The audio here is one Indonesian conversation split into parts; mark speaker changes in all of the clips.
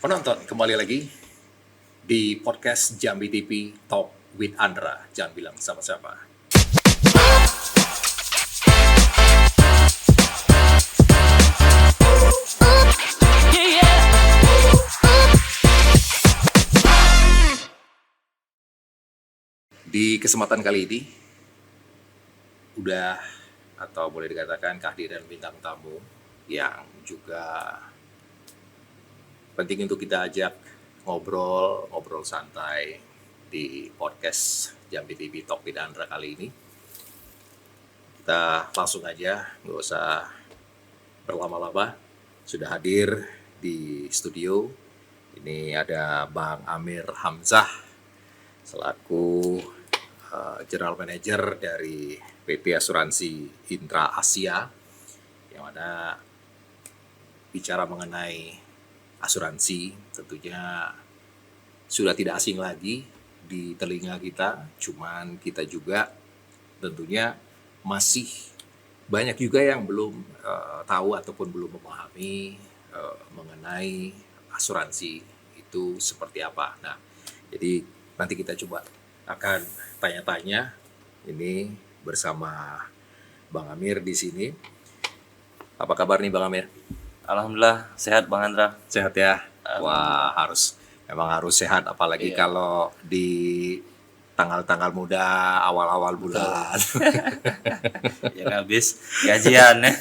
Speaker 1: Penonton, kembali lagi di podcast Jambi TV Talk with Andra. Jangan bilang sama-sama. Di kesempatan kali ini, udah atau boleh dikatakan kehadiran bintang tamu yang juga penting untuk kita ajak ngobrol santai di podcast Jambi TV Talk with Andra kali ini. Kita langsung aja, nggak usah berlama-lama. Sudah hadir di studio. Ini ada Bang Amir Hamzah selaku General Manager dari PT Asuransi Intra Asia, yang mana bicara mengenai asuransi tentunya sudah tidak asing lagi di telinga kita, cuman kita juga tentunya masih banyak juga yang belum tahu ataupun belum memahami mengenai asuransi itu seperti apa. Nah, jadi nanti kita coba akan tanya-tanya ini bersama Bang Amir di sini. Apa kabar nih Bang Amir?
Speaker 2: Alhamdulillah sehat Bang Andra.
Speaker 1: Sehat ya? Wah, memang harus sehat, apalagi kalau di tanggal-tanggal muda, awal-awal bulan.
Speaker 2: Yang habis gajian ya.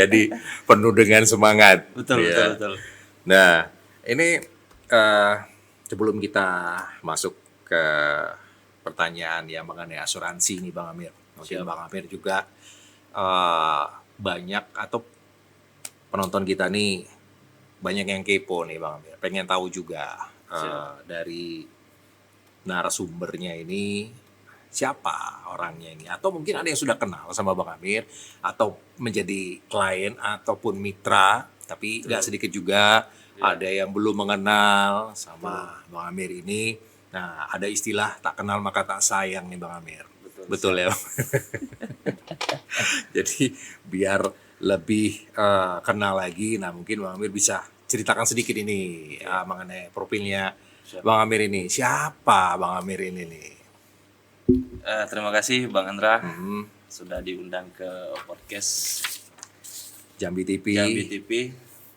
Speaker 1: Jadi penuh dengan semangat.
Speaker 2: Betul.
Speaker 1: Nah, ini sebelum kita masuk ke pertanyaan yang mengenai asuransi nih Bang Amir. Mungkin Bang Amir juga banyak atau penonton kita nih banyak yang kepo nih Bang Amir. Pengen tahu juga dari narasumbernya ini siapa orangnya ini, atau mungkin ada yang sudah kenal sama Bang Amir atau menjadi klien ataupun mitra, tapi nggak sedikit juga ada yang belum mengenal sama Bang Amir ini. Nah, ada istilah tak kenal maka tak sayang nih Bang Amir. Betul ya. Jadi biar lebih kenal lagi, nah mungkin Bang Amir bisa ceritakan sedikit ini mengenai profilnya Bang Amir ini. Siapa Bang Amir ini nih?
Speaker 2: Terima kasih Bang Andra sudah diundang ke podcast
Speaker 1: Jambi TV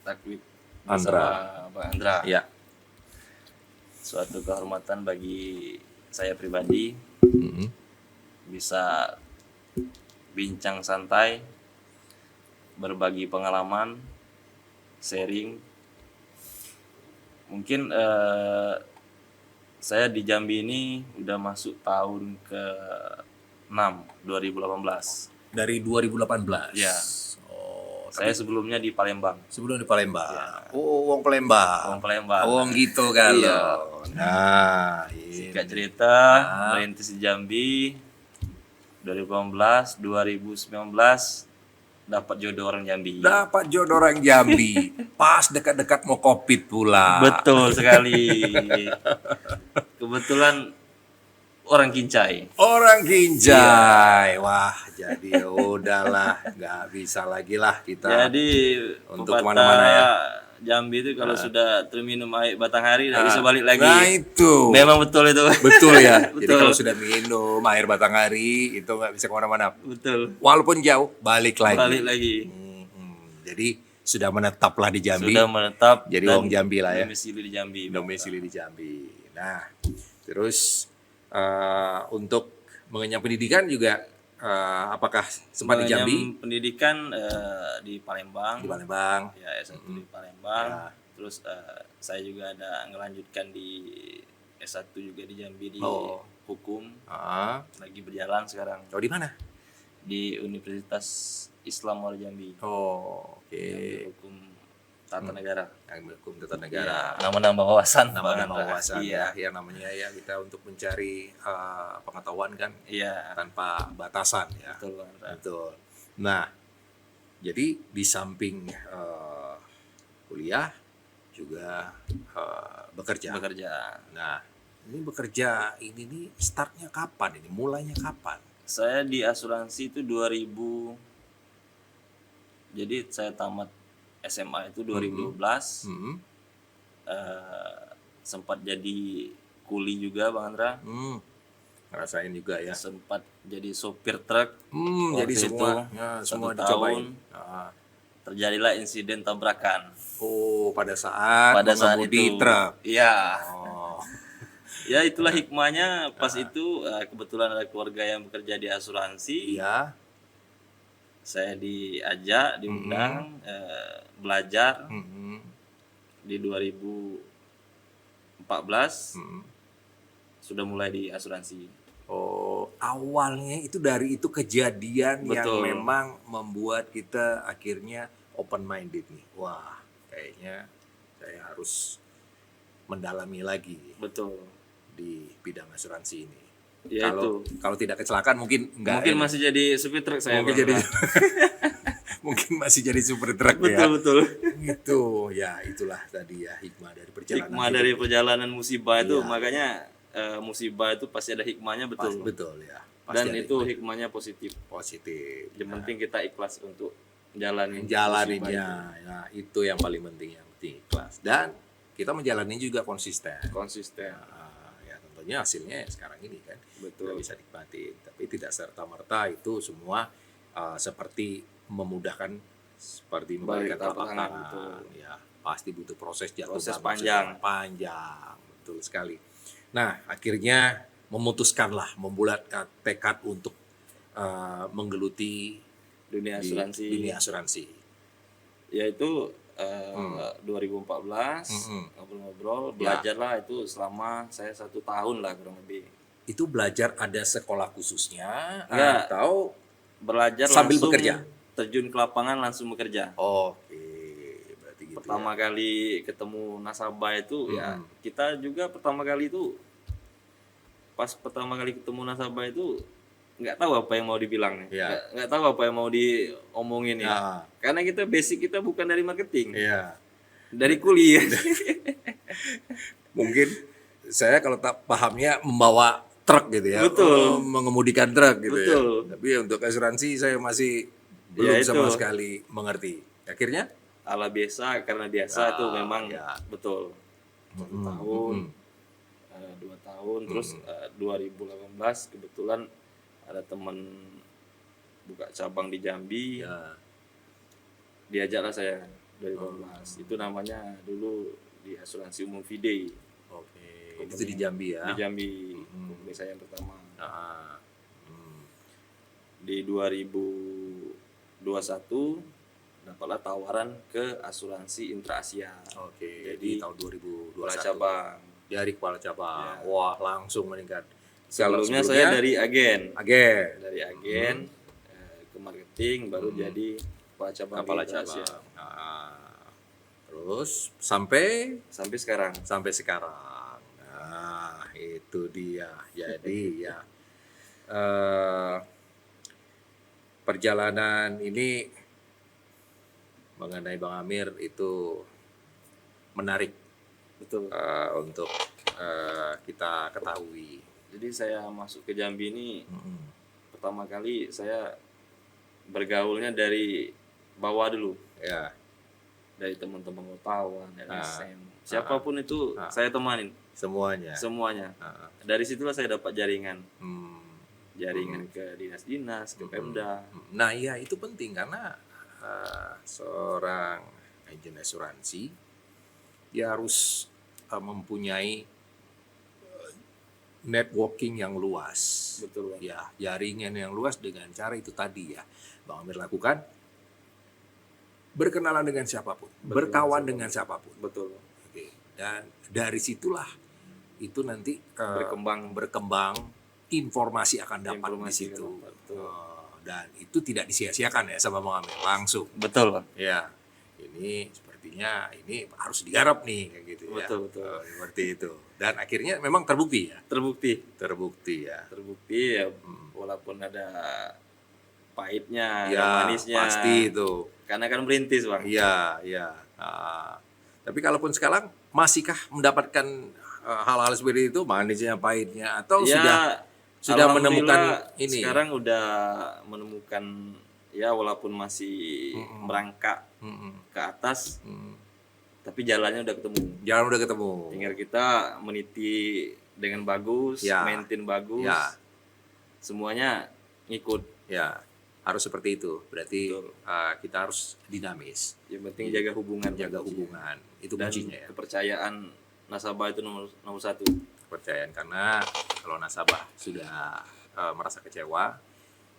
Speaker 2: Takwid
Speaker 1: Andra.
Speaker 2: Bang Andra.
Speaker 1: Ya.
Speaker 2: Suatu kehormatan bagi saya pribadi bisa bincang santai, berbagi pengalaman, sharing. Mungkin saya di Jambi ini udah masuk tahun ke-6 2018.
Speaker 1: Dari 2018.
Speaker 2: Ya.
Speaker 1: Oh,
Speaker 2: saya sebelumnya di Palembang.
Speaker 1: Sebelum di Palembang. Ya. Oh, wong Palembang. Oh, gitu kan.
Speaker 2: Iya.
Speaker 1: Nah,
Speaker 2: singkat cerita, merintis di Jambi 2018, 2019 dapat jodoh orang Jambi.
Speaker 1: Dapat jodoh orang Jambi. Pas dekat-dekat mau Covid pula.
Speaker 2: Betul sekali. Kebetulan orang Kincai.
Speaker 1: Orang Kincai. Iya. Wah, jadi udahlah, nggak bisa lagi lah kita.
Speaker 2: Jadi
Speaker 1: untuk kemana-mana ya.
Speaker 2: Jambi itu kalau sudah terminum air Batanghari nggak bisa balik lagi.
Speaker 1: Nah itu.
Speaker 2: Memang betul itu.
Speaker 1: Betul ya. Betul. Jadi kalau sudah minum air Batanghari itu nggak bisa kemana-mana.
Speaker 2: Betul.
Speaker 1: Walaupun jauh balik lagi.
Speaker 2: Balik lagi.
Speaker 1: Jadi sudah menetap lah di Jambi.
Speaker 2: Sudah menetap.
Speaker 1: Jadi wong Jambi lah ya.
Speaker 2: Domisili di Jambi.
Speaker 1: Domisili di Jambi. Nah, terus untuk mengenyam pendidikan juga apakah sempat di Jambi?
Speaker 2: Pendidikan di Palembang.
Speaker 1: Di Palembang.
Speaker 2: Ya, S1 di Palembang. Ya. Terus saya juga ada ngelanjutkan di S1 juga di Jambi di hukum. Lagi berjalan sekarang.
Speaker 1: Oh, di mana?
Speaker 2: Di Universitas Islam Muara Jambi.
Speaker 1: Oh, oke. Okay.
Speaker 2: Hukum Tata Negara.
Speaker 1: Hukum Tata Negara.
Speaker 2: Ya, nama-nama wawasan.
Speaker 1: Nama-nama wawasan. Iya. Ya namanya ya kita untuk mencari pengetahuan kan.
Speaker 2: Iya.
Speaker 1: Tanpa batasan ya. Betul. Nah, jadi di samping kuliah juga bekerja. Nah, ini bekerja ini nih startnya kapan ini? Mulainya kapan?
Speaker 2: Saya di asuransi itu 2000. Jadi saya tamat SMA itu 2012. sempat jadi kuli juga Bang Andra.
Speaker 1: Ngerasain juga ya.
Speaker 2: Sempat jadi sopir truk.
Speaker 1: Jadi
Speaker 2: Waktu
Speaker 1: semua
Speaker 2: itu,
Speaker 1: ya,
Speaker 2: 1
Speaker 1: semua
Speaker 2: tahun
Speaker 1: dicobain.
Speaker 2: terjadilah insiden tabrakan.
Speaker 1: Pada saat
Speaker 2: Pada saat
Speaker 1: mengemudi
Speaker 2: itu,
Speaker 1: truk.
Speaker 2: iya.
Speaker 1: Oh.
Speaker 2: Ya itulah hikmahnya pas itu kebetulan ada keluarga yang bekerja di asuransi.
Speaker 1: Iya.
Speaker 2: Saya diajak, diundang belajar di 2014 sudah mulai di asuransi.
Speaker 1: Oh, awalnya itu dari itu kejadian yang
Speaker 2: Betul.
Speaker 1: memang membuat kita akhirnya open minded nih. Wah, kayaknya saya harus mendalami lagi
Speaker 2: Betul.
Speaker 1: di bidang asuransi ini.
Speaker 2: Ya
Speaker 1: Kalau tidak kecelakaan mungkin enggak.
Speaker 2: Mungkin masih jadi supir truk saya.
Speaker 1: Mungkin jadi mungkin masih jadi supir truk ya.
Speaker 2: Betul.
Speaker 1: Gitu ya, itulah tadi ya hikmah dari perjalanan.
Speaker 2: Hikmah dari perjalanan musibah itu, makanya musibah itu pasti ada hikmahnya, betul.
Speaker 1: Betul ya.
Speaker 2: Dan itu hikmahnya positif. Yang penting kita ikhlas untuk
Speaker 1: menjalaninya. Nah, itu yang paling penting, ikhlas. Dan kita menjalani juga konsisten. Ya tentunya hasilnya ya sekarang ini kan.
Speaker 2: Betul.
Speaker 1: Kita bisa nikmatin, tapi tidak serta-merta itu semua seperti memudahkan, seperti membalikan telapak tangan. Ya, pasti butuh proses
Speaker 2: panjang,
Speaker 1: betul sekali. Nah, akhirnya memutuskanlah, membulatkan tekad untuk menggeluti
Speaker 2: dunia
Speaker 1: asuransi.
Speaker 2: Yaitu 2014 ngobrol-ngobrol, belajarlah itu selama saya 1 tahun lah kurang lebih.
Speaker 1: Itu belajar ada sekolah khususnya
Speaker 2: atau belajar
Speaker 1: sambil
Speaker 2: langsung
Speaker 1: bekerja?
Speaker 2: Terjun ke lapangan langsung bekerja.
Speaker 1: Oke, berarti gitu.
Speaker 2: Pertama kali ketemu nasabah itu ya kita juga pertama kali itu ketemu nasabah itu nggak tahu apa yang mau dibilang, nggak tahu apa yang mau diomongin ya. Karena basic kita bukan dari marketing, dari kuliah.
Speaker 1: Mungkin saya kalau tak pahamnya membawa truk gitu ya, mengemudikan truk gitu ya. Tapi untuk asuransi saya masih belum sama sekali mengerti. Akhirnya
Speaker 2: karena biasa itu memang betul 1 tahun, 2 tahun, terus 2018 kebetulan ada teman buka cabang di Jambi, diajaklah saya 2018. Itu namanya dulu di asuransi umum Fidei.
Speaker 1: Oke, itu di Jambi ya?
Speaker 2: Di Jambi, company saya yang pertama. Di 2021 dapatlah tawaran ke asuransi Intra Asia.
Speaker 1: Oke, jadi tahun 2021.
Speaker 2: Kepala cabang.
Speaker 1: Dari kepala cabang. Wah, langsung meningkat.
Speaker 2: Sebelumnya saya dari agen. Dari agen ke marketing, baru jadi kepala cabang. Asia.
Speaker 1: Terus sampai
Speaker 2: sekarang.
Speaker 1: Nah, itu dia. Jadi ya perjalanan ini mengenai Bang Amir itu menarik,
Speaker 2: betul,
Speaker 1: untuk kita ketahui.
Speaker 2: Jadi saya masuk ke Jambi ini pertama kali saya bergaulnya dari bawah dulu, dari teman-teman wartawan, LSM, siapapun itu saya temanin semuanya. Dari situlah saya dapat jaringan ke dinas-dinas, ke Pemda.
Speaker 1: Nah iya, itu penting karena seorang agen asuransi dia harus mempunyai networking yang luas.
Speaker 2: Betul.
Speaker 1: Ya, jaringan yang luas dengan cara itu tadi ya Bang Amir lakukan, berkenalan dengan siapapun, berkawan dengan siapapun.
Speaker 2: Betul.
Speaker 1: Oke. Dan dari situlah itu nanti berkembang, informasi akan dapat di situ. Dan itu tidak disia-siakan ya sama Bang Amir, langsung.
Speaker 2: Betul, Bang.
Speaker 1: Ya. Ini sepertinya ini harus digarap nih kayak gitu ya.
Speaker 2: Betul.
Speaker 1: Seperti itu. Dan akhirnya memang terbukti ya.
Speaker 2: Terbukti ya. Walaupun ada pahitnya,
Speaker 1: ya,
Speaker 2: manisnya.
Speaker 1: Pasti itu.
Speaker 2: Karena kan merintis, Bang.
Speaker 1: Iya. Tapi kalaupun sekarang masihkah mendapatkan hal-hal seperti itu, manisnya, pahitnya, atau sudah menemukan ini?
Speaker 2: Sekarang udah menemukan ya, walaupun masih merangkak ke atas, tapi jalannya udah ketemu.
Speaker 1: Jalan udah ketemu.
Speaker 2: Tinggal kita meniti dengan bagus,
Speaker 1: Ya.
Speaker 2: maintain bagus,
Speaker 1: Ya.
Speaker 2: semuanya ngikut.
Speaker 1: Ya, harus seperti itu. Berarti
Speaker 2: Betul.
Speaker 1: kita harus dinamis.
Speaker 2: Yang penting jaga hubungan.
Speaker 1: Jaga
Speaker 2: kuncinya.
Speaker 1: hubungan. Itu
Speaker 2: Dan
Speaker 1: kuncinya ya.
Speaker 2: kepercayaan nasabah itu nomor satu.
Speaker 1: Kepercayaan, karena kalau nasabah sudah merasa kecewa,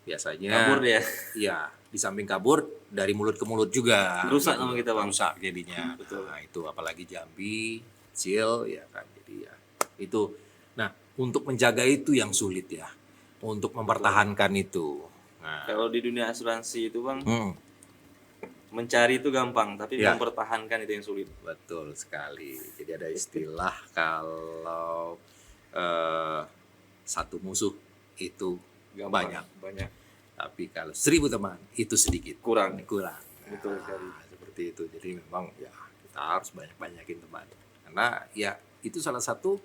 Speaker 1: biasanya
Speaker 2: Kabur dia.
Speaker 1: Iya, di samping kabur, dari mulut ke mulut juga.
Speaker 2: Rusak nama kita, Bang.
Speaker 1: Rusak jadinya.
Speaker 2: Betul.
Speaker 1: Nah, itu apalagi Jambi, kecil ya kan. Jadi ya itu. Nah, untuk menjaga itu yang sulit ya. Untuk mempertahankan itu. Nah,
Speaker 2: Kalau di dunia asuransi itu Bang,
Speaker 1: hmm,
Speaker 2: mencari itu gampang, tapi
Speaker 1: Ya.
Speaker 2: mempertahankan itu yang sulit.
Speaker 1: betul sekali. Jadi ada istilah kalau satu musuh itu
Speaker 2: Gampang.
Speaker 1: banyak. Tapi kalau 1000 teman itu sedikit.
Speaker 2: Kurang.
Speaker 1: Nah,
Speaker 2: Betul sekali.
Speaker 1: seperti itu. Jadi memang ya kita harus banyakin teman. Karena ya itu salah satu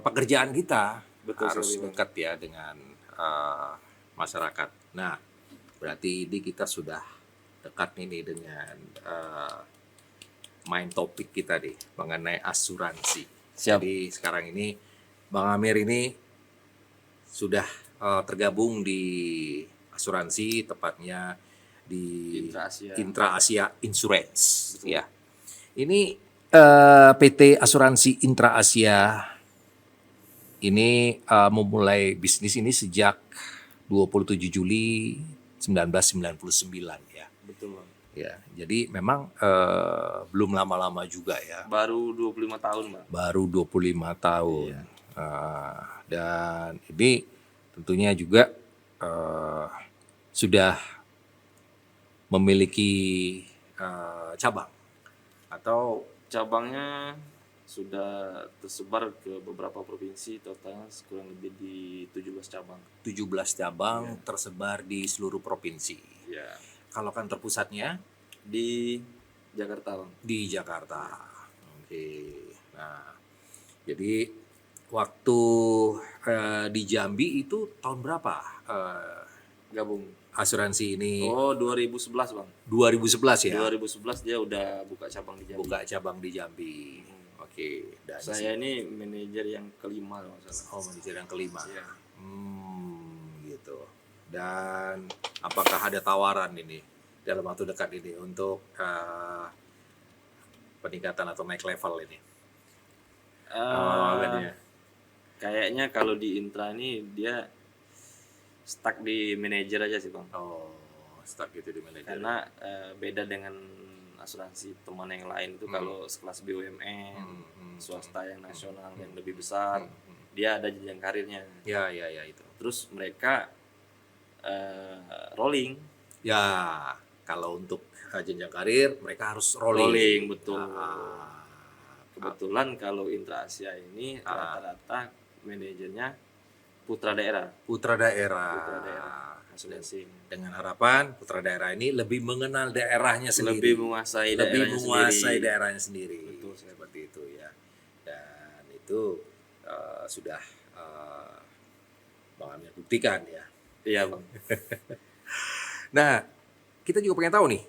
Speaker 1: pekerjaan kita.
Speaker 2: Betul
Speaker 1: harus
Speaker 2: sekali, Bang.
Speaker 1: dekat ya dengan masyarakat. Nah, berarti ini kita sudah dekat nih dengan main topik kita nih mengenai asuransi.
Speaker 2: Siap.
Speaker 1: Jadi sekarang ini Bang Amir ini sudah tergabung di asuransi, tepatnya di Intra Asia Insurance.
Speaker 2: Betul.
Speaker 1: Ya. Ini PT Asuransi Intra Asia ini memulai bisnis ini sejak 27 Juli 1999 ya.
Speaker 2: Betul Bang.
Speaker 1: Ya, jadi memang belum lama-lama juga ya.
Speaker 2: Baru 25 tahun Bang.
Speaker 1: Baru 25 tahun.
Speaker 2: Iya.
Speaker 1: Dan ini tentunya juga sudah memiliki cabang atau
Speaker 2: Cabangnya sudah tersebar ke beberapa provinsi, totalnya kurang lebih di 17 cabang.
Speaker 1: 17 cabang tersebar di seluruh provinsi.
Speaker 2: Ya.
Speaker 1: Kalau kantor pusatnya
Speaker 2: Di Jakarta Bang.
Speaker 1: di Jakarta. Oke. Nah, jadi waktu di Jambi itu tahun berapa
Speaker 2: Gabung.
Speaker 1: asuransi ini?
Speaker 2: Oh 2011 Bang.
Speaker 1: 2011 ya.
Speaker 2: 2011 dia udah buka cabang di Jambi.
Speaker 1: Buka cabang di Jambi. Oke. Dan
Speaker 2: Saya ini manajer yang kelima kalau nggak salah.
Speaker 1: manajer yang kelima.
Speaker 2: Iya.
Speaker 1: Gitu. Dan apakah ada tawaran ini dalam waktu dekat ini untuk peningkatan atau naik level ini?
Speaker 2: Eh, Kayaknya kalau di Intra ini dia stuck di manajer aja sih Bang.
Speaker 1: Oh, stuck gitu di manajer.
Speaker 2: Karena beda dengan asuransi teman yang lain itu kalau sekelas BUMN, swasta yang nasional yang lebih besar, dia ada jenjang karirnya.
Speaker 1: Ya itu.
Speaker 2: Terus mereka rolling.
Speaker 1: Ya, kalau untuk jenjang karir mereka harus rolling.
Speaker 2: Rolling, betul.
Speaker 1: Ah,
Speaker 2: Kebetulan kalau Intra Asia ini rata-rata manajernya putra daerah.
Speaker 1: putra daerah.
Speaker 2: Putra daerah asuransi.
Speaker 1: Dengan harapan putra daerah ini lebih mengenal daerahnya sendiri.
Speaker 2: Lebih menguasai
Speaker 1: daerahnya sendiri.
Speaker 2: Betul,
Speaker 1: seperti itu ya. Dan itu sudah Bang Amir buktikan ya.
Speaker 2: Iya Bang.
Speaker 1: Nah, kita juga pengen tahu nih,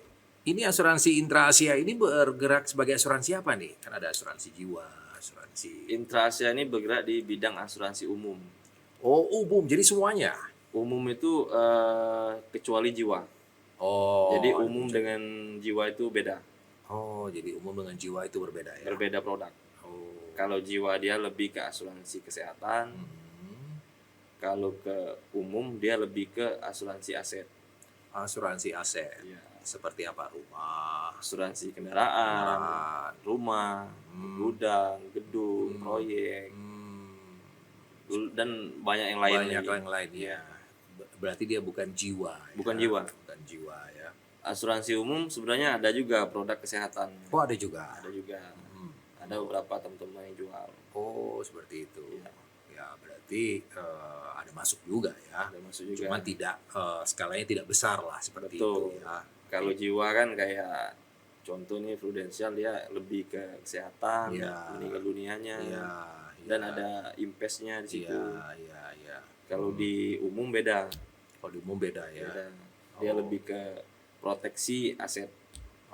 Speaker 1: ini asuransi Intra Asia ini bergerak sebagai asuransi apa nih? Kan ada asuransi jiwa, asuransi...
Speaker 2: Intra Asia ini bergerak di bidang asuransi umum.
Speaker 1: Oh, umum, jadi semuanya?
Speaker 2: Umum itu kecuali jiwa.
Speaker 1: Oh.
Speaker 2: Jadi umum dengan jiwa itu beda.
Speaker 1: Oh, jadi umum dengan jiwa itu berbeda ya?
Speaker 2: Berbeda produk.
Speaker 1: Oh.
Speaker 2: Kalau jiwa dia lebih ke asuransi kesehatan. Kalau ke umum dia lebih ke asuransi aset.
Speaker 1: Asuransi aset.
Speaker 2: Iya.
Speaker 1: Seperti apa? Rumah,
Speaker 2: Asuransi kendaraan, rumah, gudang, gedung, proyek, dan banyak yang lain.
Speaker 1: Banyak yang lain ya. Berarti dia bukan jiwa.
Speaker 2: Bukan
Speaker 1: ya?
Speaker 2: jiwa.
Speaker 1: Bukan jiwa ya.
Speaker 2: Asuransi umum sebenarnya ada juga produk kesehatan.
Speaker 1: Oh, ada juga.
Speaker 2: Ada juga. Ada beberapa teman-teman yang jual.
Speaker 1: Oh, seperti itu.
Speaker 2: Iya.
Speaker 1: Ya, berarti ada masuk juga ya.
Speaker 2: Ada masuk juga.
Speaker 1: Cuman tidak skalanya tidak besar lah seperti
Speaker 2: Betul.
Speaker 1: itu ya.
Speaker 2: Kalau jiwa kan kayak contoh nih Prudensial dia lebih ke kesehatan,
Speaker 1: Iya.
Speaker 2: meninggal dunianya,
Speaker 1: Iya.
Speaker 2: dan ada impesnya di situ.
Speaker 1: Iya.
Speaker 2: Kalau di umum beda.
Speaker 1: Kalau di umum beda ya.
Speaker 2: Beda. Dia lebih ke proteksi aset.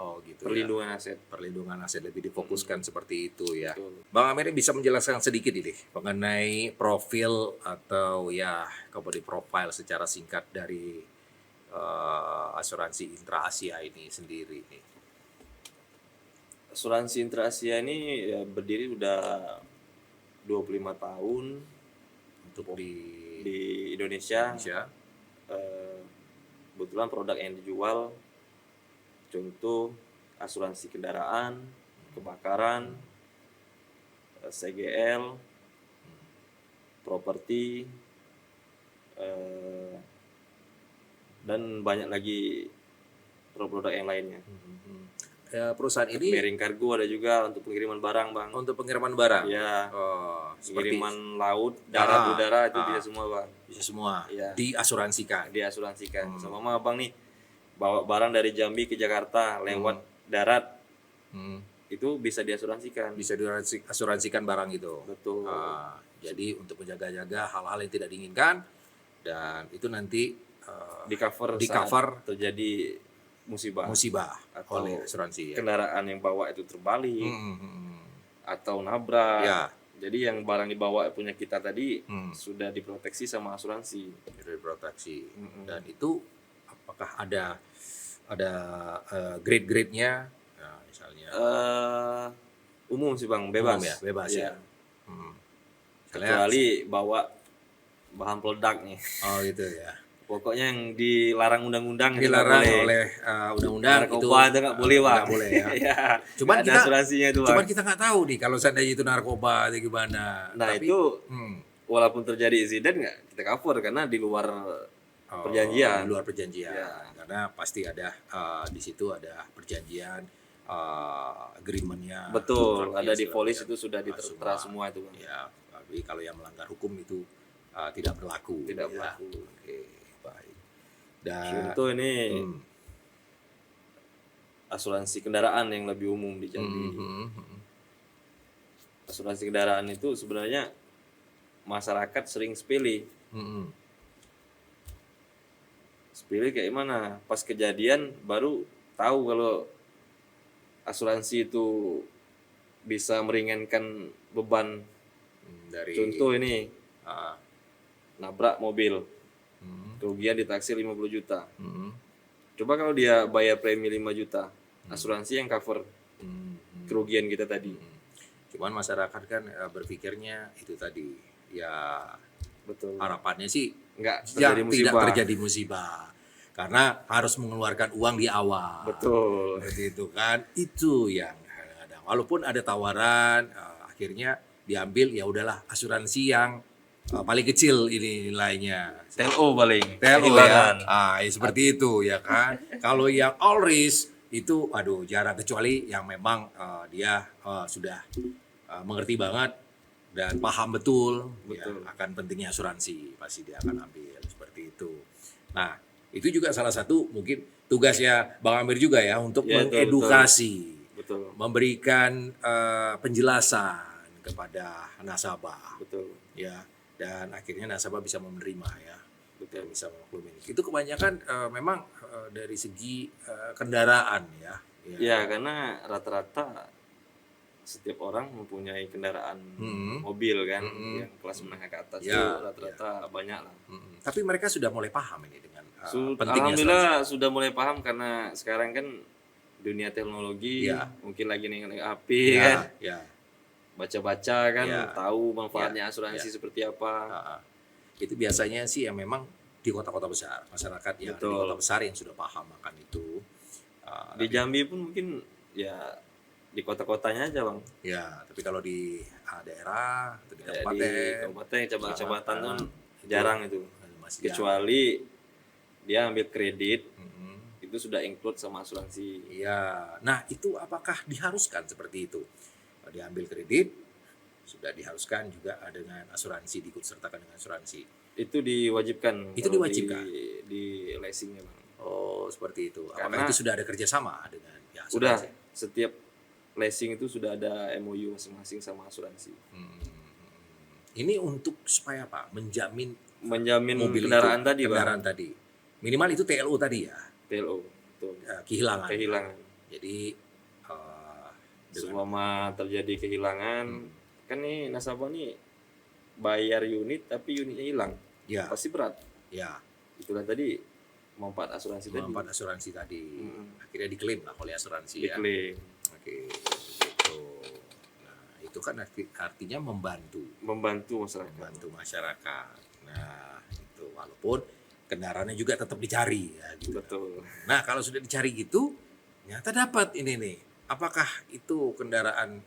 Speaker 1: Oh gitu
Speaker 2: perlindungan aset.
Speaker 1: Perlindungan aset lebih difokuskan seperti itu ya.
Speaker 2: Betul.
Speaker 1: Bang Amir bisa menjelaskan sedikit ini mengenai profil atau ya company profile secara singkat dari asuransi Intra Asia ini sendiri nih.
Speaker 2: Asuransi Intra Asia ini ya berdiri udah 25 tahun
Speaker 1: Untuk di
Speaker 2: Indonesia.
Speaker 1: Indonesia.
Speaker 2: Kebetulan produk yang dijual contoh asuransi kendaraan, kebakaran, CGL, properti, dan banyak lagi produk-produk yang lainnya.
Speaker 1: Ya, perusahaan ini
Speaker 2: Bearing kargo ada juga untuk pengiriman barang, Bang.
Speaker 1: untuk pengiriman barang.
Speaker 2: Ya,
Speaker 1: Seperti
Speaker 2: pengiriman laut, darat, udara itu bisa semua, Bang.
Speaker 1: bisa semua
Speaker 2: Ya.
Speaker 1: diasuransikan.
Speaker 2: Diasuransikan. Sama Bang nih bawa barang dari Jambi ke Jakarta lewat darat, itu bisa diasuransikan.
Speaker 1: Bisa diasuransikan barang itu.
Speaker 2: Betul.
Speaker 1: Jadi untuk menjaga-jaga hal-hal yang tidak diinginkan dan itu nanti
Speaker 2: di cover
Speaker 1: di-cover
Speaker 2: terjadi musibah atau
Speaker 1: oleh asuransi ya.
Speaker 2: kendaraan yang bawa itu terbalik atau nabrak.
Speaker 1: Ya.
Speaker 2: Jadi yang barang dibawa punya kita tadi sudah diproteksi sama asuransi.
Speaker 1: Diproteksi. Dan itu apakah ada grade-grade-nya? Nah, misalnya
Speaker 2: Umum sih, Bang, bebas.
Speaker 1: umum ya, bebas ya.
Speaker 2: Kecuali bawa bahan peledak nih.
Speaker 1: Oh gitu ya.
Speaker 2: Pokoknya yang dilarang undang-undang
Speaker 1: Dilarang oleh undang-undang itu
Speaker 2: narkoba itu nggak boleh, Bang.
Speaker 1: nggak boleh ya.
Speaker 2: Ya.
Speaker 1: Cuman
Speaker 2: Ada
Speaker 1: kita
Speaker 2: asuransinya itu, Bang.
Speaker 1: cuman kita nggak tahu nih kalau seandainya itu narkoba atau gimana.
Speaker 2: Nah,
Speaker 1: Tapi,
Speaker 2: itu walaupun terjadi insiden nggak kita cover karena di luar perjanjian.
Speaker 1: Di luar perjanjian.
Speaker 2: Ya.
Speaker 1: Karena pasti ada di situ ada perjanjian agreement-nya.
Speaker 2: Betul, ada di
Speaker 1: sudah-
Speaker 2: polis itu sudah ditertera semua itu, Bang.
Speaker 1: Ya, tapi kalau yang melanggar hukum itu tidak berlaku.
Speaker 2: Tidak
Speaker 1: ya.
Speaker 2: berlaku.
Speaker 1: Oke, baik. Dan
Speaker 2: Contoh ini asuransi kendaraan yang lebih umum di Jambi. Asuransi kendaraan itu sebenarnya masyarakat sering sepele. Sepele kayak mana? Pas kejadian baru tahu kalau asuransi itu bisa meringankan beban.
Speaker 1: dari
Speaker 2: Contoh ini
Speaker 1: ah,
Speaker 2: nabrak mobil, kerugian ditaksir 50 juta. Coba kalau dia bayar premi 5 juta, asuransi yang cover kerugian kita tadi.
Speaker 1: Cuman masyarakat kan berpikirnya itu tadi ya
Speaker 2: Betul.
Speaker 1: harapannya sih
Speaker 2: Nggak
Speaker 1: ya,
Speaker 2: terjadi
Speaker 1: tidak
Speaker 2: musibah.
Speaker 1: terjadi musibah karena harus mengeluarkan uang di awal.
Speaker 2: Betul.
Speaker 1: Seperti itu kan, itu yang kadang-kadang walaupun ada tawaran akhirnya diambil ya udahlah asuransi yang paling kecil ini nilainya.
Speaker 2: TLO paling.
Speaker 1: TLO
Speaker 2: Kehilangan.
Speaker 1: ya. Ya seperti itu ya kan. Kalau yang all risk itu aduh jarang kecuali yang memang dia sudah mengerti banget dan paham betul. Ya, akan pentingnya asuransi pasti dia akan ambil seperti itu. Nah, itu juga salah satu mungkin tugasnya Bang Amir juga ya untuk
Speaker 2: Ya,
Speaker 1: mengedukasi,
Speaker 2: Betul.
Speaker 1: memberikan penjelasan kepada nasabah.
Speaker 2: Betul.
Speaker 1: Ya, dan akhirnya nasabah bisa menerima ya.
Speaker 2: Betul.
Speaker 1: Bisa memaklumi. Itu kebanyakan memang dari segi kendaraan ya.
Speaker 2: Ya, karena rata-rata setiap orang mempunyai kendaraan mobil kan yang kelas menengah ke atas
Speaker 1: Ya,
Speaker 2: itu rata-rata banyak lah.
Speaker 1: Tapi mereka sudah mulai paham ini dengan pentingnya
Speaker 2: Alhamdulillah sudah mulai paham karena sekarang kan dunia teknologi mungkin lagi naik api kan.
Speaker 1: Ya.
Speaker 2: Baca-baca kan tahu manfaatnya asuransi seperti apa.
Speaker 1: Itu biasanya sih yang memang di kota-kota besar, masyarakat yang di kota besar yang sudah paham akan itu.
Speaker 2: Di Jambi pun mungkin ya di kota-kotanya aja, Bang.
Speaker 1: Ya, tapi kalau di daerah atau di
Speaker 2: Di
Speaker 1: kabupaten,
Speaker 2: cabang-cabang kan jarang itu.
Speaker 1: masih
Speaker 2: Kecuali dia ambil kredit itu sudah include sama asuransi.
Speaker 1: Iya. Nah, itu apakah diharuskan seperti itu? Diambil kredit sudah diharuskan juga dengan asuransi, diikut sertakan dengan asuransi.
Speaker 2: Itu diwajibkan.
Speaker 1: Itu diwajibkan
Speaker 2: di leasingnya, Bang.
Speaker 1: Oh, seperti itu. Apakah
Speaker 2: Karena
Speaker 1: itu sudah ada kerjasama dengan
Speaker 2: udah
Speaker 1: asuransi?
Speaker 2: setiap leasing itu sudah ada MOU masing-masing sama asuransi.
Speaker 1: Ini untuk supaya apa? Menjamin mobil
Speaker 2: kendaraan
Speaker 1: itu,
Speaker 2: tadi,
Speaker 1: kendaraan
Speaker 2: Bang.
Speaker 1: tadi. Minimal itu TLO tadi ya.
Speaker 2: TLO. Betul.
Speaker 1: Kehilangan.
Speaker 2: Kehilangan.
Speaker 1: Jadi dengan
Speaker 2: Seumpama terjadi kehilangan, kan nih nasabah nih bayar unit tapi unitnya hilang,
Speaker 1: ya,
Speaker 2: pasti berat.
Speaker 1: ya,
Speaker 2: Itulah tadi manfaat asuransi tadi.
Speaker 1: manfaat asuransi tadi. Akhirnya diklaim lah oleh asuransi ya.
Speaker 2: Diklaim.
Speaker 1: Oke, gitu. Nah, itu kan artinya membantu masyarakat. Nah, itu walaupun kendaraannya juga tetap dicari ya gitu.
Speaker 2: Betul.
Speaker 1: Nah, kalau sudah dicari gitu, ternyata dapat ini nih. Apakah itu kendaraan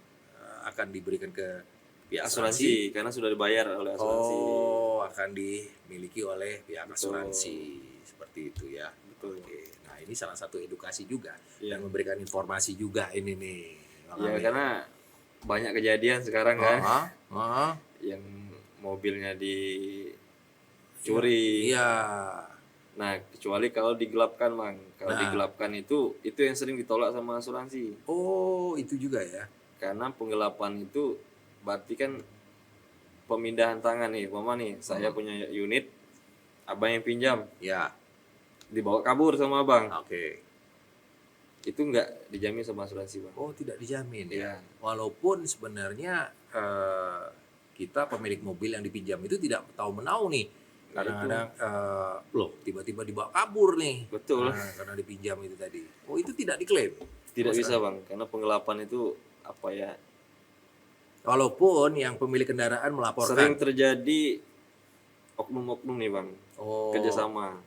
Speaker 1: akan diberikan ke pihak asuransi?
Speaker 2: Karena sudah dibayar oleh asuransi.
Speaker 1: Oh, akan dimiliki oleh pihak asuransi. Seperti itu ya.
Speaker 2: Betul.
Speaker 1: Oke. Nah, ini salah satu edukasi juga
Speaker 2: Iya.
Speaker 1: dan memberikan informasi juga ini nih. Bang
Speaker 2: Ya
Speaker 1: Amir.
Speaker 2: karena banyak kejadian sekarang kan yang mobilnya dicuri.
Speaker 1: Iya.
Speaker 2: Nah, kecuali kalau digelapkan, Mang. Kalau digelapkan itu yang sering ditolak sama asuransi.
Speaker 1: Oh, itu juga ya.
Speaker 2: Karena penggelapan itu berarti kan pemindahan tangan nih. Mama nih, saya punya unit, abang yang pinjam,
Speaker 1: Ya.
Speaker 2: dibawa kabur sama abang.
Speaker 1: Oke.
Speaker 2: Itu nggak dijamin sama asuransi, Bang.
Speaker 1: Oh, tidak dijamin ya.
Speaker 2: Iya.
Speaker 1: Walaupun sebenarnya kita pemilik mobil yang dipinjam itu tidak tahu menahu nih. Kadang-kadang loh tiba-tiba dibawa kabur nih.
Speaker 2: Betul.
Speaker 1: Nah, karena dipinjam itu tadi. Oh, itu tidak diklaim.
Speaker 2: Tidak bisa, Bang, karena penggelapan itu apa ya?
Speaker 1: Walaupun yang pemilik kendaraan melaporkan.
Speaker 2: Sering terjadi oknum-oknum nih, Bang.
Speaker 1: Oh,
Speaker 2: Kerjasama.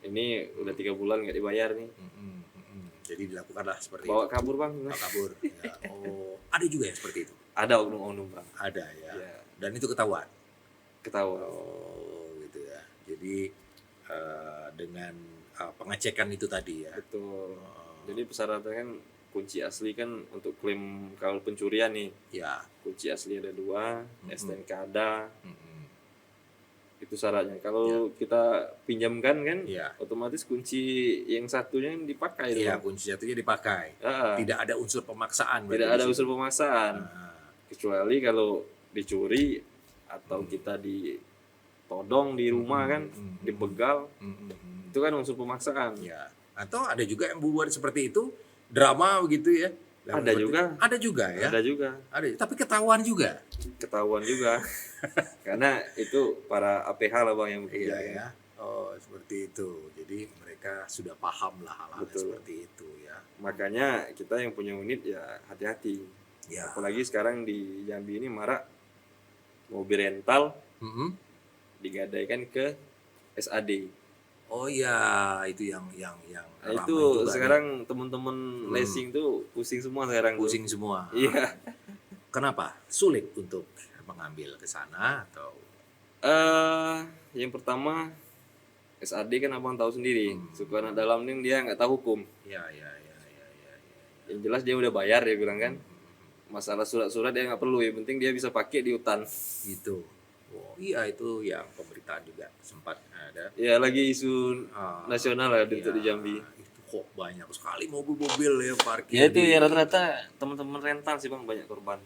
Speaker 2: Ini udah 3 bulan nggak dibayar nih.
Speaker 1: Jadi dilakukanlah seperti
Speaker 2: Bawa
Speaker 1: itu.
Speaker 2: kabur, Bang.
Speaker 1: Bawa kabur. Ya. Oh, ada juga ya seperti itu.
Speaker 2: Ada oknum-oknum, Bang.
Speaker 1: Ada ya.
Speaker 2: Ya.
Speaker 1: Dan itu ketahuan.
Speaker 2: Oh,
Speaker 1: gitu ya. Jadi dengan pengecekan itu tadi ya.
Speaker 2: Betul. Jadi persyaratan kan kunci asli kan untuk klaim kalau pencurian nih.
Speaker 1: Ya.
Speaker 2: Kunci asli ada 2, STNK ada. Itu syaratnya. Kalau kita pinjamkan kan, otomatis kunci yang satunya dipakai.
Speaker 1: Iya, kunci satunya dipakai. Tidak ada unsur pemaksaan.
Speaker 2: Tidak ada unsur pemaksaan. Kecuali kalau dicuri atau kita ditodong di rumah kan, dibegal, itu kan unsur pemaksaan.
Speaker 1: Ya. Atau ada juga yang buat seperti itu, drama begitu ya.
Speaker 2: Ada juga.
Speaker 1: Ada juga ya.
Speaker 2: Ada juga.
Speaker 1: Ada, tapi ketahuan juga.
Speaker 2: Karena itu para APH lah, Bang, yang bekerja.
Speaker 1: Iya ya. Oh, seperti itu. Jadi mereka sudah paham lah hal-hal seperti itu ya.
Speaker 2: Makanya kita yang punya unit ya hati-hati.
Speaker 1: Ya.
Speaker 2: Apalagi sekarang di Jambi ini marak mobil rental digadaikan ke SAD.
Speaker 1: Oh iya, itu yang
Speaker 2: Nah, itu sekarang teman-teman leasing tuh pusing semua sekarang.
Speaker 1: Pusing semua.
Speaker 2: Iya.
Speaker 1: Kenapa? Sulit untuk mengambil ke sana atau?
Speaker 2: Yang pertama SAD kan abang tahu sendiri, suka anak dalam nih dia nggak tahu hukum.
Speaker 1: Iya.
Speaker 2: Yang jelas dia udah bayar, dia bilang kan. Masalah surat-surat dia nggak perlu, yang penting dia bisa pakai di hutan.
Speaker 1: Gitu. Oh, iya, itu yang pemberitaan juga sempat ada.
Speaker 2: Ya lagi isu nasional lah di Jambi.
Speaker 1: Itu kok banyak sekali mobil-mobil ya parkir.
Speaker 2: Ya itu ya rata-rata teman-teman rental sih, Bang, banyak korban.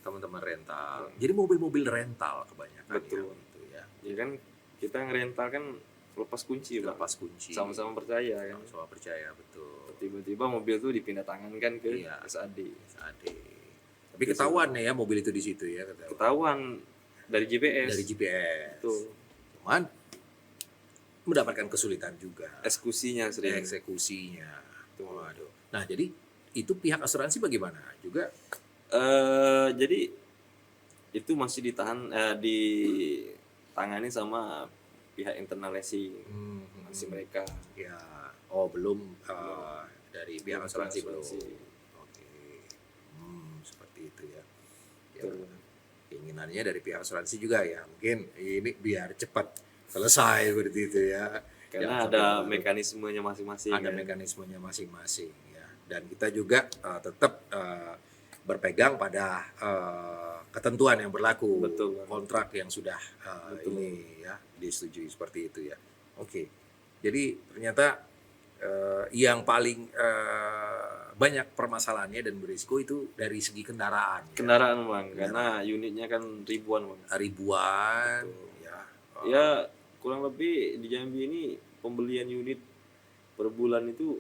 Speaker 1: Teman-teman rental. Jadi mobil-mobil rental kebanyakan.
Speaker 2: Betul. Ya kan kita ngerental kan lepas kunci, Bang.
Speaker 1: Lepas kunci.
Speaker 2: Sama-sama percaya kan.
Speaker 1: Sama-sama percaya, betul.
Speaker 2: Tiba-tiba mobil tuh dipindah tangankan ke SAD.
Speaker 1: Tapi ketahuan ya mobil itu di situ ya.
Speaker 2: Ketahuan dari GPS.
Speaker 1: Betul. Cuman mendapatkan kesulitan juga.
Speaker 2: Eksekusinya sering.
Speaker 1: Waduh. Nah, jadi itu pihak asuransi bagaimana? Juga
Speaker 2: jadi itu masih ditangani sama pihak internal leasing. Masih mereka.
Speaker 1: Ya. Oh, belum dari pihak asuransi belum. Oke. Seperti itu ya. Keinginannya dari pihak asuransi juga ya, mungkin ini biar cepat selesai seperti itu ya.
Speaker 2: Karena ada mekanismenya masing-masing.
Speaker 1: Mekanismenya masing-masing ya. Dan kita juga tetap berpegang pada ketentuan yang berlaku.
Speaker 2: Betul.
Speaker 1: Kontrak yang sudah ini ya disetujui seperti itu ya. Oke. Jadi ternyata yang paling banyak permasalahannya dan berisiko itu dari segi kendaraan.
Speaker 2: Kendaraan, Bang, karena unitnya kan ribuan, Bang.
Speaker 1: Ribuan, ya.
Speaker 2: Ya kurang lebih di Jambi ini pembelian unit per bulan itu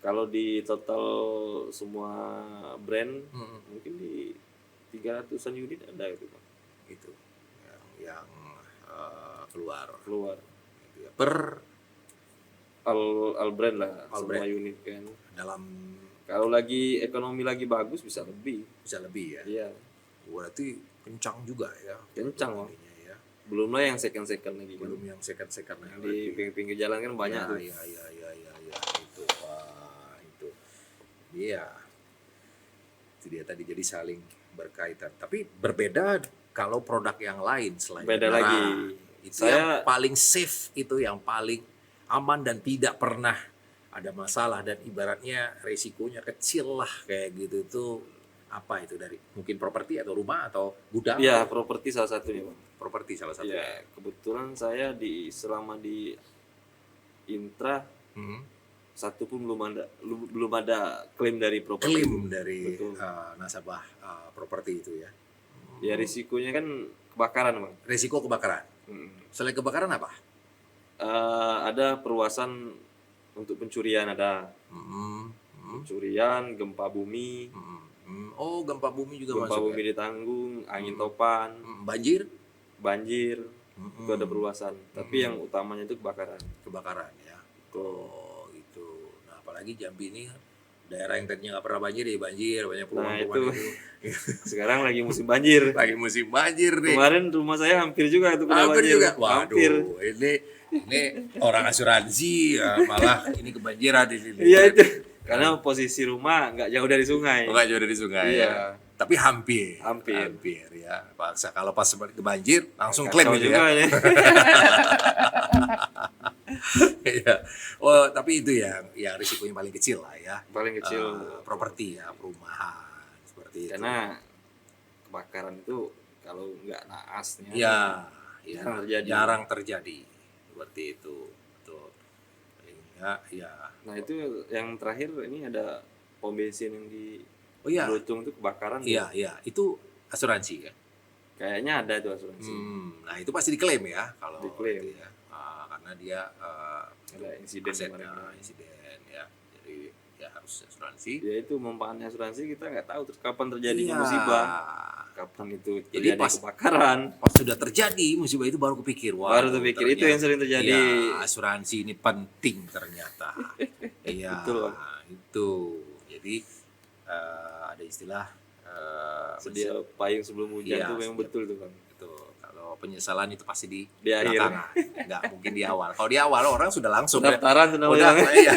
Speaker 2: Kalau di total semua brand mungkin di 300-an unit ada itu Bang.
Speaker 1: Itu yang keluar
Speaker 2: Keluar.
Speaker 1: gitu ya. Per
Speaker 2: All brand lah
Speaker 1: All
Speaker 2: semua
Speaker 1: brand.
Speaker 2: unit kan.
Speaker 1: dalam
Speaker 2: Kalau lagi ekonomi lagi bagus bisa lebih.
Speaker 1: bisa lebih ya.
Speaker 2: Iya,
Speaker 1: Berarti kencang juga ya.
Speaker 2: kencang Bang.
Speaker 1: Ininya ya.
Speaker 2: Belum lah yang second lagi kan.
Speaker 1: Belum yang second
Speaker 2: Yang di pinggir-pinggir jalan kan banyak tuh.
Speaker 1: Iya itu itu. Iya. Itu dia tadi, jadi saling berkaitan. Tapi berbeda kalau produk yang lain selain
Speaker 2: Beda
Speaker 1: kendaraan.
Speaker 2: lagi.
Speaker 1: Itu yang paling safe, itu yang paling aman dan tidak pernah ada masalah, dan ibaratnya resikonya kecil lah kayak gitu. Itu apa itu, dari mungkin properti atau rumah atau gudang?
Speaker 2: Iya, properti salah satunya Bang.
Speaker 1: Properti salah satunya.
Speaker 2: Ya, kebetulan saya selama di Intra satu pun belum ada klaim dari properti.
Speaker 1: Klaim dari
Speaker 2: Betul.
Speaker 1: nasabah properti itu ya.
Speaker 2: Ya risikonya kan kebakaran Bang.
Speaker 1: Resiko kebakaran. Selain kebakaran apa?
Speaker 2: Ada perluasan untuk pencurian, ada pencurian, gempa bumi,
Speaker 1: Oh, gempa bumi juga
Speaker 2: gempa
Speaker 1: masuk.
Speaker 2: bumi ditanggung, angin topan,
Speaker 1: Banjir,
Speaker 2: banjir, itu ada perluasan. Tapi yang utamanya itu kebakaran.
Speaker 1: kebakaran ya.
Speaker 2: Tuh.
Speaker 1: Oh, itu. Nah, apalagi Jambi ini daerah yang tadinya nggak pernah banjir ya banjir, banyak
Speaker 2: Nah
Speaker 1: peluang-peluang
Speaker 2: itu
Speaker 1: itu.
Speaker 2: sekarang lagi musim banjir.
Speaker 1: Lagi musim banjir nih.
Speaker 2: Kemarin rumah saya hampir juga itu kena
Speaker 1: Hampir
Speaker 2: banjir.
Speaker 1: juga. Waduh,
Speaker 2: Hampir.
Speaker 1: ini orang asuransi ya, malah ini kebanjiran di sini.
Speaker 2: Iya itu. Karena posisi rumah nggak jauh dari sungai.
Speaker 1: Enggak jauh dari sungai
Speaker 2: Iya.
Speaker 1: ya. Tapi hampir.
Speaker 2: Hampir.
Speaker 1: Ya. Paksa kalau pas kebanjir langsung klaim
Speaker 2: Kacau
Speaker 1: gitu
Speaker 2: juga
Speaker 1: ya.
Speaker 2: ya.
Speaker 1: Iya. Oh, tapi itu yang risikonya paling kecil lah ya.
Speaker 2: Paling kecil.
Speaker 1: Properti ya, perumahan seperti itu.
Speaker 2: Karena kebakaran itu kalau nggak naasnya
Speaker 1: ya,
Speaker 2: jarang terjadi.
Speaker 1: jarang terjadi seperti itu. Betul. Ya.
Speaker 2: Nah itu yang terakhir ini ada pom bensin yang di
Speaker 1: Oh iya.
Speaker 2: Blutung itu kebakaran.
Speaker 1: Iya. Itu asuransi ya.
Speaker 2: Kayaknya ada itu asuransi.
Speaker 1: Nah, itu pasti diklaim ya kalau
Speaker 2: Diklaim.
Speaker 1: itu ya. Karena dia
Speaker 2: Ada insiden
Speaker 1: aset,
Speaker 2: kemarin.
Speaker 1: insiden ya. Jadi ya harus asuransi.
Speaker 2: Ya itu manfaatnya asuransi, kita nggak tahu terus kapan terjadinya
Speaker 1: Iya.
Speaker 2: musibah, kapan itu
Speaker 1: Jadi
Speaker 2: terjadi kebakaran.
Speaker 1: Pas sudah terjadi musibah itu baru kepikir. Wah,
Speaker 2: Baru terpikir, itu yang sering terjadi.
Speaker 1: Iya, asuransi ini penting ternyata. Iya,
Speaker 2: Betul.
Speaker 1: itu. Jadi ada istilah
Speaker 2: Sedia payung sebelum hujan
Speaker 1: Iya,
Speaker 2: itu memang
Speaker 1: sedia-
Speaker 2: betul tuh Bang.
Speaker 1: itu. Kalau penyesalan itu pasti di
Speaker 2: akhir.
Speaker 1: belakangan. Nggak mungkin di awal. Kalau di awal orang sudah langsung
Speaker 2: Pendaftaran sudah
Speaker 1: udah
Speaker 2: mulai.
Speaker 1: iya.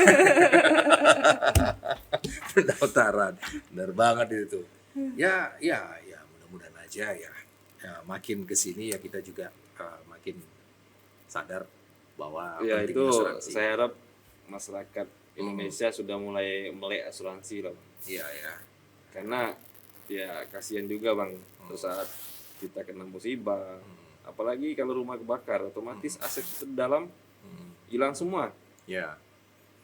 Speaker 1: Pendaftaran. Benar banget itu. Ya, mudah-mudahan aja ya. Makin kesini ya kita juga makin sadar bahwa
Speaker 2: Ya
Speaker 1: pentingnya
Speaker 2: itu
Speaker 1: asuransi.
Speaker 2: saya harap masyarakat Indonesia sudah mulai melek asuransi lah Bang.
Speaker 1: Iya ya.
Speaker 2: Karena ya kasihan juga Bang saat kita kena musibah. Apalagi kalau rumah kebakar, otomatis aset dalam hilang semua.
Speaker 1: Ya.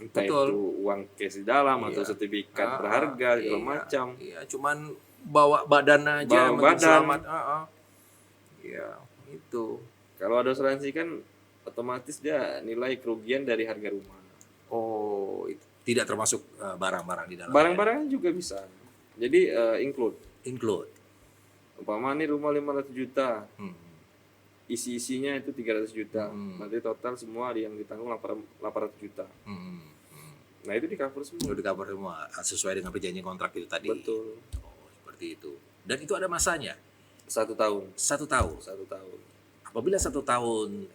Speaker 2: Entah
Speaker 1: Betul.
Speaker 2: itu uang cash di dalam atau
Speaker 1: Iya.
Speaker 2: sertifikat berharga segala
Speaker 1: Iya,
Speaker 2: macam.
Speaker 1: Iya, cuman bawa badan aja
Speaker 2: Bawa
Speaker 1: penting
Speaker 2: badan.
Speaker 1: selamat. Iya, itu.
Speaker 2: Kalau ada asuransi kan otomatis dia nilai kerugian dari harga rumah.
Speaker 1: Oh, itu tidak termasuk barang-barang di dalam.
Speaker 2: Barang-barangnya juga bisa. Jadi
Speaker 1: Include.
Speaker 2: umpama nih rumah 500 juta,
Speaker 1: Hmm.
Speaker 2: isi-isinya itu 300 juta. Nanti total semua yang ditanggung 800 juta. Nah, itu di cover semua.
Speaker 1: Itu di cover semua sesuai dengan perjanjian kontrak itu tadi.
Speaker 2: Betul.
Speaker 1: Oh, seperti itu. Dan itu ada masanya.
Speaker 2: 1 tahun.
Speaker 1: 1 tahun.
Speaker 2: 1 tahun.
Speaker 1: Apabila 1 tahun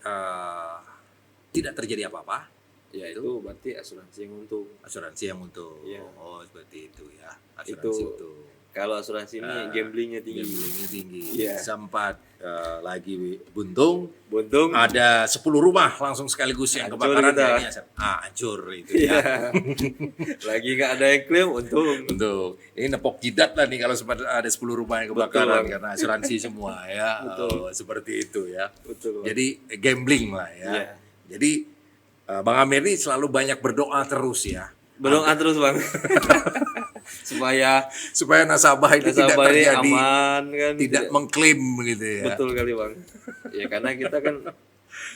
Speaker 1: tidak terjadi apa-apa,
Speaker 2: Ya itu berarti asuransi yang untung.
Speaker 1: asuransi yang untung.
Speaker 2: Iya.
Speaker 1: Oh, seperti itu ya. Asuransi
Speaker 2: Itu
Speaker 1: untung.
Speaker 2: kalau asuransi ini gamblingnya tinggi.
Speaker 1: Gamblingnya tinggi.
Speaker 2: Iya.
Speaker 1: Sempat lagi buntung,
Speaker 2: Buntung.
Speaker 1: ada 10 rumah langsung sekaligus yang
Speaker 2: Hancur
Speaker 1: kebakaran.
Speaker 2: kita.
Speaker 1: Ya, hancur itu ya.
Speaker 2: Iya. Lagi nggak ada yang klaim, untung.
Speaker 1: Untuk ini nepok jidat lah nih kalau sempat ada 10 rumah yang kebakaran karena asuransi semua ya.
Speaker 2: Betul.
Speaker 1: Oh, seperti itu ya.
Speaker 2: Betul. Bang.
Speaker 1: Jadi gambling lah ya.
Speaker 2: Iya.
Speaker 1: Jadi Bang Amir ini selalu banyak berdoa terus ya.
Speaker 2: Berdoa terus Bang. supaya
Speaker 1: Nasabah ini tidak
Speaker 2: nasabah ini
Speaker 1: terjadi,
Speaker 2: aman kan.
Speaker 1: tidak mengklaim gitu ya.
Speaker 2: Betul kali Bang. Ya karena kita kan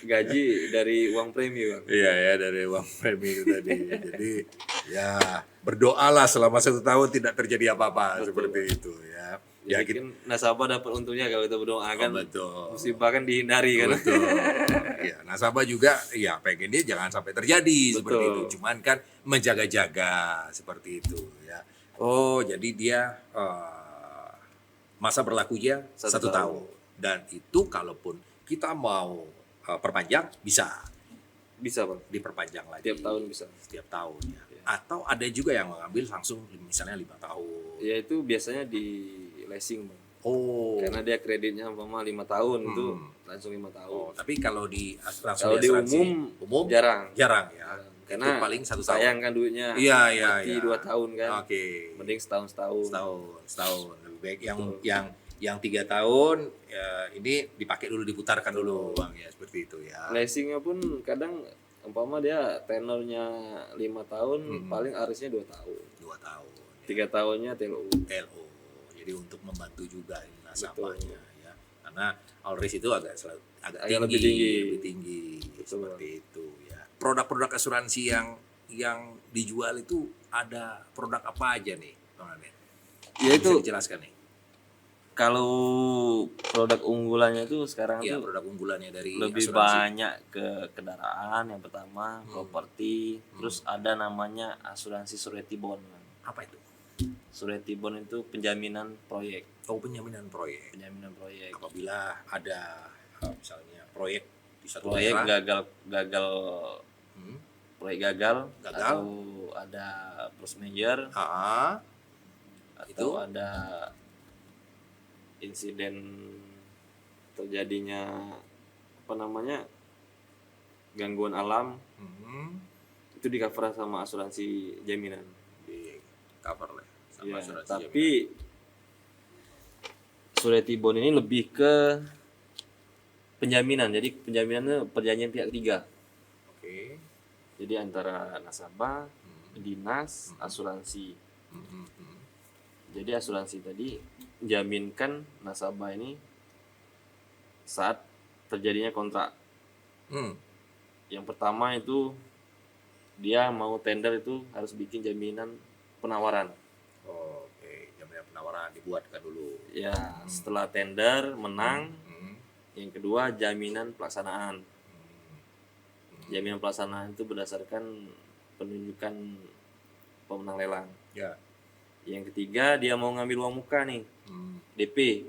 Speaker 2: gaji dari uang premi Bang.
Speaker 1: Iya ya, dari uang premi itu tadi. Jadi ya berdoalah selama 1 tahun tidak terjadi apa-apa seperti itu ya. Ya
Speaker 2: Jadi kan nasabah dapat untungnya kalau kita berdoa kan.
Speaker 1: betul.
Speaker 2: Musibah kan dihindari kan.
Speaker 1: Betul. Ya, nasabah juga ya pengen dia jangan sampai terjadi seperti itu. Cuman kan menjaga-jaga seperti itu ya. Oh, jadi dia masa berlakunya 1 tahun. Dan itu kalaupun kita mau perpanjang bisa
Speaker 2: Bisa Bang.
Speaker 1: diperpanjang lagi.
Speaker 2: Tiap tahun bisa.
Speaker 1: Setiap tahun ya. Atau ada juga yang mengambil langsung misalnya 5 tahun.
Speaker 2: Ya itu biasanya di leasing Bang.
Speaker 1: Oh.
Speaker 2: Karena dia kreditnya umpama 5 tahun itu langsung 5 tahun.
Speaker 1: Oh, tapi kalau di
Speaker 2: Kalau di umum jarang.
Speaker 1: Jarang ya.
Speaker 2: Karena
Speaker 1: itu paling 1 tahun.
Speaker 2: sayang kan duitnya.
Speaker 1: Iya.
Speaker 2: 2 tahun kan.
Speaker 1: Oke.
Speaker 2: Mending setahun.
Speaker 1: Setahun. Lebih baik yang 3 tahun ya, ini dipakai dulu, diputarkan dulu Bang ya, seperti itu ya.
Speaker 2: Leasingnya pun kadang umpama dia tenornya 5 tahun, paling arisnya 2 tahun.
Speaker 1: 2 tahun.
Speaker 2: 3 tahunnya TLO.
Speaker 1: LO. Jadi untuk membantu juga ini nasabahnya ya. Karena all risk itu agak
Speaker 2: lebih
Speaker 1: tinggi
Speaker 2: Betul.
Speaker 1: seperti itu ya. Produk-produk asuransi yang dijual itu ada produk apa aja nih Bang Amir?
Speaker 2: Ya itu
Speaker 1: Bisa dijelaskan nih.
Speaker 2: kalau produk unggulannya itu sekarang
Speaker 1: Iya,
Speaker 2: tuh
Speaker 1: produk unggulannya dari
Speaker 2: lebih
Speaker 1: asuransi.
Speaker 2: banyak ke kendaraan yang pertama, properti, terus ada namanya asuransi surety bond.
Speaker 1: Apa itu?
Speaker 2: Surety bond itu penjaminan proyek.
Speaker 1: Oh, penjaminan proyek.
Speaker 2: Penjaminan proyek.
Speaker 1: Apabila ada misalnya proyek di satu
Speaker 2: Proyek
Speaker 1: daerah,
Speaker 2: gagal
Speaker 1: hmm,
Speaker 2: proyek gagal
Speaker 1: Gagal.
Speaker 2: atau ada force majeure
Speaker 1: ah,
Speaker 2: atau ada insiden terjadinya apa namanya gangguan alam, itu di cover sama asuransi jaminan.
Speaker 1: di cover lah sama
Speaker 2: Ya,
Speaker 1: asuransi
Speaker 2: tapi surety bond ini lebih ke penjaminan. Jadi penjaminannya perjanjian pihak ketiga.
Speaker 1: jaminan. Oke.
Speaker 2: Jadi antara nasabah, dinas, asuransi. Jadi asuransi tadi jaminkan nasabah ini saat terjadinya kontrak. Yang pertama itu dia mau tender itu harus bikin jaminan penawaran.
Speaker 1: Oke, jaminan penawaran dibuatkan dulu.
Speaker 2: Ya, setelah tender menang, yang kedua jaminan pelaksanaan. Jaminan pelaksanaan itu berdasarkan penunjukan pemenang lelang.
Speaker 1: Ya.
Speaker 2: Yang ketiga dia mau ngambil uang muka nih, DP.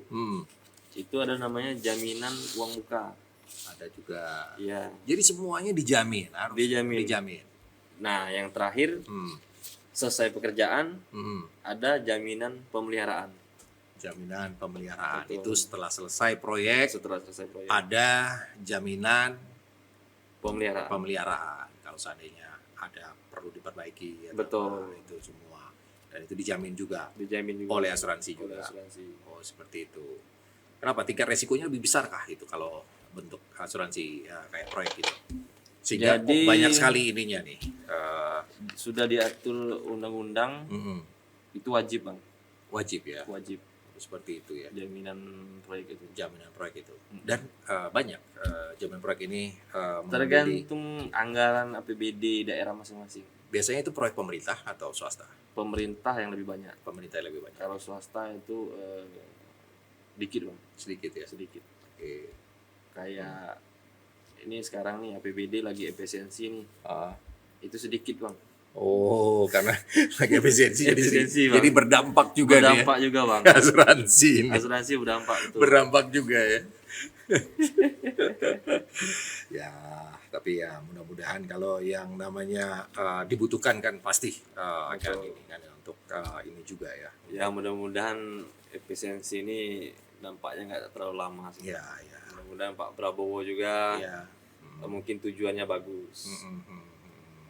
Speaker 2: Itu ada namanya jaminan uang muka.
Speaker 1: Ada juga.
Speaker 2: Iya.
Speaker 1: Jadi semuanya dijamin, harus dijamin.
Speaker 2: Nah, yang terakhir selesai pekerjaan ada jaminan pemeliharaan.
Speaker 1: Jaminan pemeliharaan.
Speaker 2: Betul.
Speaker 1: Itu setelah selesai proyek
Speaker 2: Setelah selesai proyek
Speaker 1: ada jaminan
Speaker 2: pemeliharaan.
Speaker 1: Kalau seandainya ada perlu diperbaiki atau
Speaker 2: Betul.
Speaker 1: apa, itu semua. Dan itu dijamin juga
Speaker 2: Dijamin juga
Speaker 1: oleh asuransi juga.
Speaker 2: oleh asuransi.
Speaker 1: Oh, seperti itu. Kenapa tingkat resikonya lebih besar kah itu kalau bentuk asuransi ya, kayak proyek itu? Sehingga
Speaker 2: Jadi-
Speaker 1: banyak sekali ininya nih.
Speaker 2: Sudah diatur undang-undang itu wajib, Bang.
Speaker 1: Wajib ya.
Speaker 2: Wajib
Speaker 1: Seperti itu ya.
Speaker 2: jaminan proyek itu.
Speaker 1: Jaminan proyek itu. Dan banyak jaminan proyek ini mengambil di-
Speaker 2: Tergantung anggaran APBD daerah masing-masing.
Speaker 1: biasanya itu proyek pemerintah atau swasta?
Speaker 2: Pemerintah yang lebih banyak.
Speaker 1: Pemerintah yang lebih banyak.
Speaker 2: Kalau swasta itu dikit, Bang.
Speaker 1: Sedikit ya.
Speaker 2: Sedikit.
Speaker 1: Oke.
Speaker 2: Kayak ini sekarang nih APBD lagi efisiensi nih. Itu sedikit, Bang.
Speaker 1: Oh, karena lagi efisiensi,
Speaker 2: Efisiensi, Bang.
Speaker 1: jadi berdampak juga
Speaker 2: Berdampak juga, Bang.
Speaker 1: nih ya. Asuransi ini.
Speaker 2: Asuransi berdampak itu.
Speaker 1: Berdampak juga ya. Ya, tapi ya mudah-mudahan kalau yang namanya dibutuhkan kan pasti akan ini kan untuk ini juga ya.
Speaker 2: Ya mudah-mudahan efisiensi ini dampaknya nggak terlalu lama sih.
Speaker 1: Ya, ya.
Speaker 2: Mudah-mudahan Pak Prabowo juga
Speaker 1: Ya.
Speaker 2: mungkin tujuannya bagus.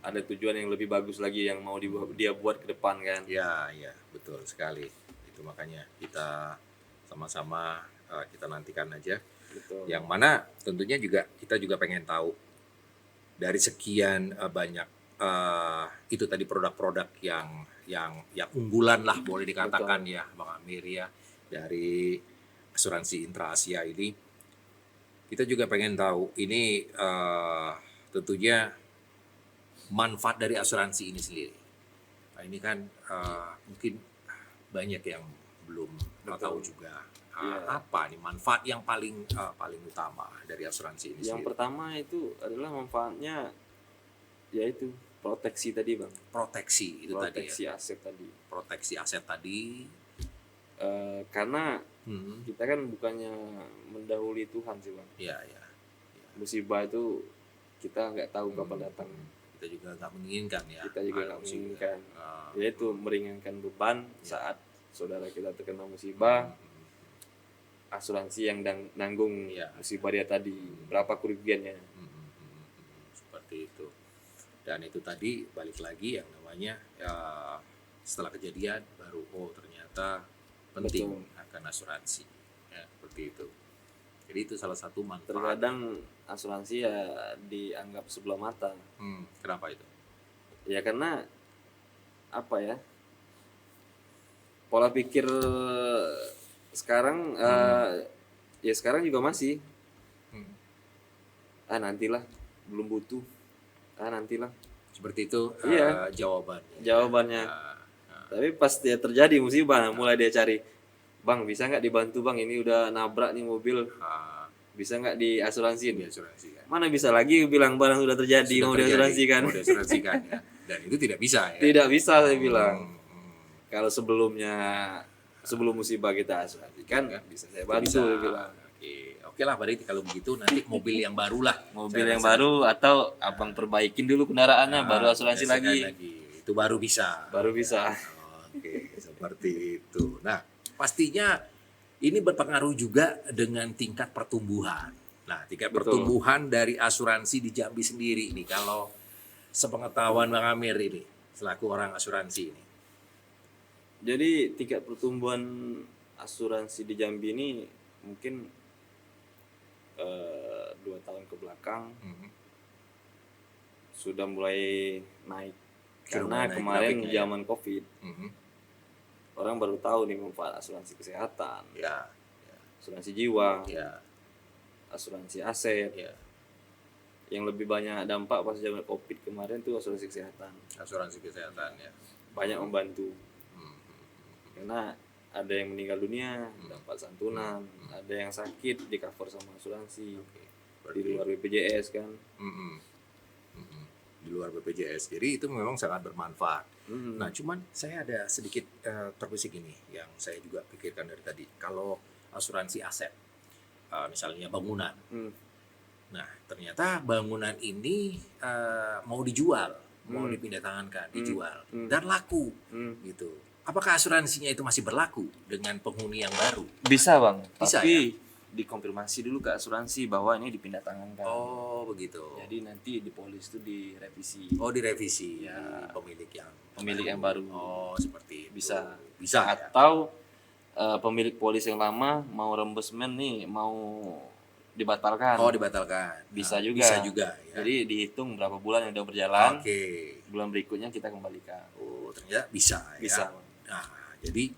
Speaker 2: Ada tujuan yang lebih bagus lagi yang mau dia buat ke depan kan.
Speaker 1: Ya, ya, betul sekali. Itu makanya kita sama-sama kita nantikan aja.
Speaker 2: Betul.
Speaker 1: Yang mana tentunya kita juga pengen tahu dari sekian banyak itu tadi produk-produk yang unggulan lah boleh dikatakan ya Bang Amir ya dari asuransi Intra Asia ini Kita juga pengen tahu ini tentunya manfaat dari asuransi ini sendiri. Nah, ini kan mungkin banyak yang belum tahu juga. Apa nih manfaat yang paling utama dari asuransi ini
Speaker 2: Yang
Speaker 1: sendiri?
Speaker 2: pertama itu adalah manfaatnya yaitu proteksi tadi Bang.
Speaker 1: Proteksi itu
Speaker 2: Proteksi
Speaker 1: tadi ya.
Speaker 2: aset tadi.
Speaker 1: Proteksi aset tadi.
Speaker 2: Karena kita kan bukannya mendahului Tuhan sih Bang.
Speaker 1: Iya.
Speaker 2: Musibah itu kita nggak tahu kapan datang.
Speaker 1: Kita juga nggak menginginkan ya.
Speaker 2: Kita juga nggak menginginkan. Yaitu meringankan beban saat saudara kita terkena musibah. Asuransi yang nanggung musibah dia tadi, berapa kerugiannya.
Speaker 1: Seperti itu. Dan itu tadi balik lagi yang namanya setelah kejadian baru ternyata penting akan asuransi. Ya, seperti itu. Jadi itu salah satu manfaat.
Speaker 2: Terkadang asuransi ya dianggap sebelah mata.
Speaker 1: Kenapa itu?
Speaker 2: Ya karena apa ya? Pola pikir sekarang ya sekarang juga masih nantilah, belum butuh, nantilah,
Speaker 1: seperti itu. Jawabannya.
Speaker 2: Tapi pas dia terjadi musibah, mulai dia cari, bang bisa nggak dibantu bang, ini udah nabrak nih mobil, bisa nggak diasuransiin?
Speaker 1: Diasuransikan.
Speaker 2: Mana bisa lagi bilang barang sudah terjadi mau diasuransikan?
Speaker 1: Ya. Dan itu tidak bisa ya.
Speaker 2: Tidak bisa saya bilang. Kalau sebelum musibah kita asuransikan, bisa saya bantu saya bilang.
Speaker 1: Oke lah, berarti kalau begitu nanti mobil yang baru lah.
Speaker 2: Mobil yang baru atau abang perbaikin dulu kendaraannya, baru asuransi lagi.
Speaker 1: Itu baru bisa. Oke, seperti itu. Nah, pastinya ini berpengaruh juga dengan tingkat pertumbuhan. Nah, tingkat pertumbuhan dari asuransi di Jambi sendiri ini, kalau sepengetahuan Bang Amir ini, selaku orang asuransi ini.
Speaker 2: Jadi tingkat pertumbuhan asuransi di Jambi ini mungkin 2 tahun ke belakang sudah mulai naik. Karena kemarin zaman COVID, orang baru tahu nih manfaat asuransi kesehatan, asuransi jiwa, asuransi aset. Yang lebih banyak dampak pas zaman COVID kemarin tuh asuransi kesehatan.
Speaker 1: Asuransi kesehatan ya.
Speaker 2: Banyak membantu. Karena ada yang meninggal dunia dapat santunan, ada yang sakit di cover sama asuransi. Di luar BPJS kan.
Speaker 1: Di luar BPJS. Jadi itu memang sangat bermanfaat. Nah, cuman saya ada sedikit terbesit ini yang saya juga pikirkan dari tadi. Kalau asuransi aset, misalnya bangunan. Nah, ternyata bangunan ini mau dijual, mau dipindah tangankan, dijual dan laku, gitu. Apakah asuransinya itu masih berlaku dengan penghuni yang baru?
Speaker 2: Bisa bang,
Speaker 1: bisa,
Speaker 2: tapi dikonfirmasi dulu ke asuransi bahwa ini dipindah tangankan.
Speaker 1: Oh begitu.
Speaker 2: Jadi nanti di polis itu direvisi.
Speaker 1: Oh direvisi ya. Pemilik yang baru. Oh seperti itu. Bisa.
Speaker 2: Atau pemilik polis yang lama mau reimbursement nih, mau dibatalkan.
Speaker 1: Oh dibatalkan.
Speaker 2: Bisa juga.
Speaker 1: Bisa juga. Ya.
Speaker 2: Jadi dihitung berapa bulan yang udah berjalan.
Speaker 1: Oke.
Speaker 2: Bulan berikutnya kita kembalikan.
Speaker 1: Oh ternyata bisa.
Speaker 2: Bisa.
Speaker 1: Ya. Nah jadi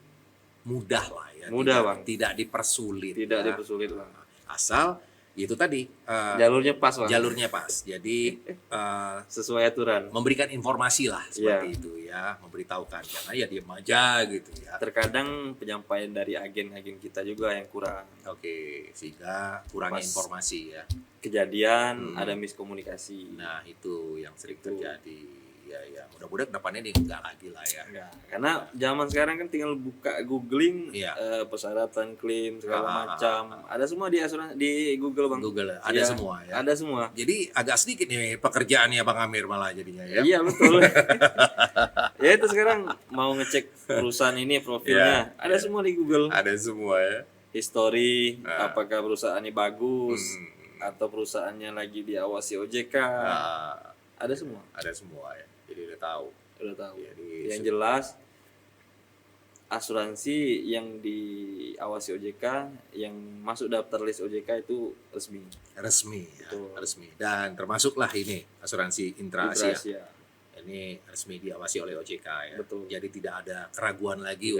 Speaker 1: mudah lah ya.
Speaker 2: Mudah bang.
Speaker 1: Tidak dipersulit.
Speaker 2: Tidak dipersulit bang.
Speaker 1: Asal itu tadi
Speaker 2: jalurnya pas bang.
Speaker 1: Jalurnya pas. Jadi
Speaker 2: sesuai aturan.
Speaker 1: Memberikan informasi lah seperti itu ya, memberitahukan karena ya diam aja gitu ya.
Speaker 2: Terkadang penyampaian dari agen-agen kita juga yang kurang.
Speaker 1: Oke, sehingga kurangnya informasi ya.
Speaker 2: Kejadian ada miskomunikasi.
Speaker 1: Nah itu yang sering terjadi. Ya, mudah-mudahan kedepannya ini enggak lagi lah ya.
Speaker 2: Enggak. Karena zaman sekarang kan tinggal buka googling persyaratan klaim segala macam. Ada semua di asuransi di Google bang.
Speaker 1: Google ada semua ya.
Speaker 2: Ada semua.
Speaker 1: Jadi agak sedikit nih pekerjaannya Bang Amir malah jadinya ya.
Speaker 2: Iya betul. Ya itu sekarang mau ngecek perusahaan ini profilnya ada semua di Google.
Speaker 1: Ada semua ya.
Speaker 2: History, apakah perusahaannya bagus atau perusahaannya lagi diawasi OJK. Ada semua.
Speaker 1: Ada semua ya. Jadi udah tahu.
Speaker 2: Jadi yang jelas asuransi yang diawasi OJK, yang masuk daftar list OJK itu resmi. Resmi. Dan termasuklah ini asuransi Intra Asia. Ini resmi diawasi oleh OJK ya. Betul.
Speaker 1: Jadi tidak ada keraguan lagi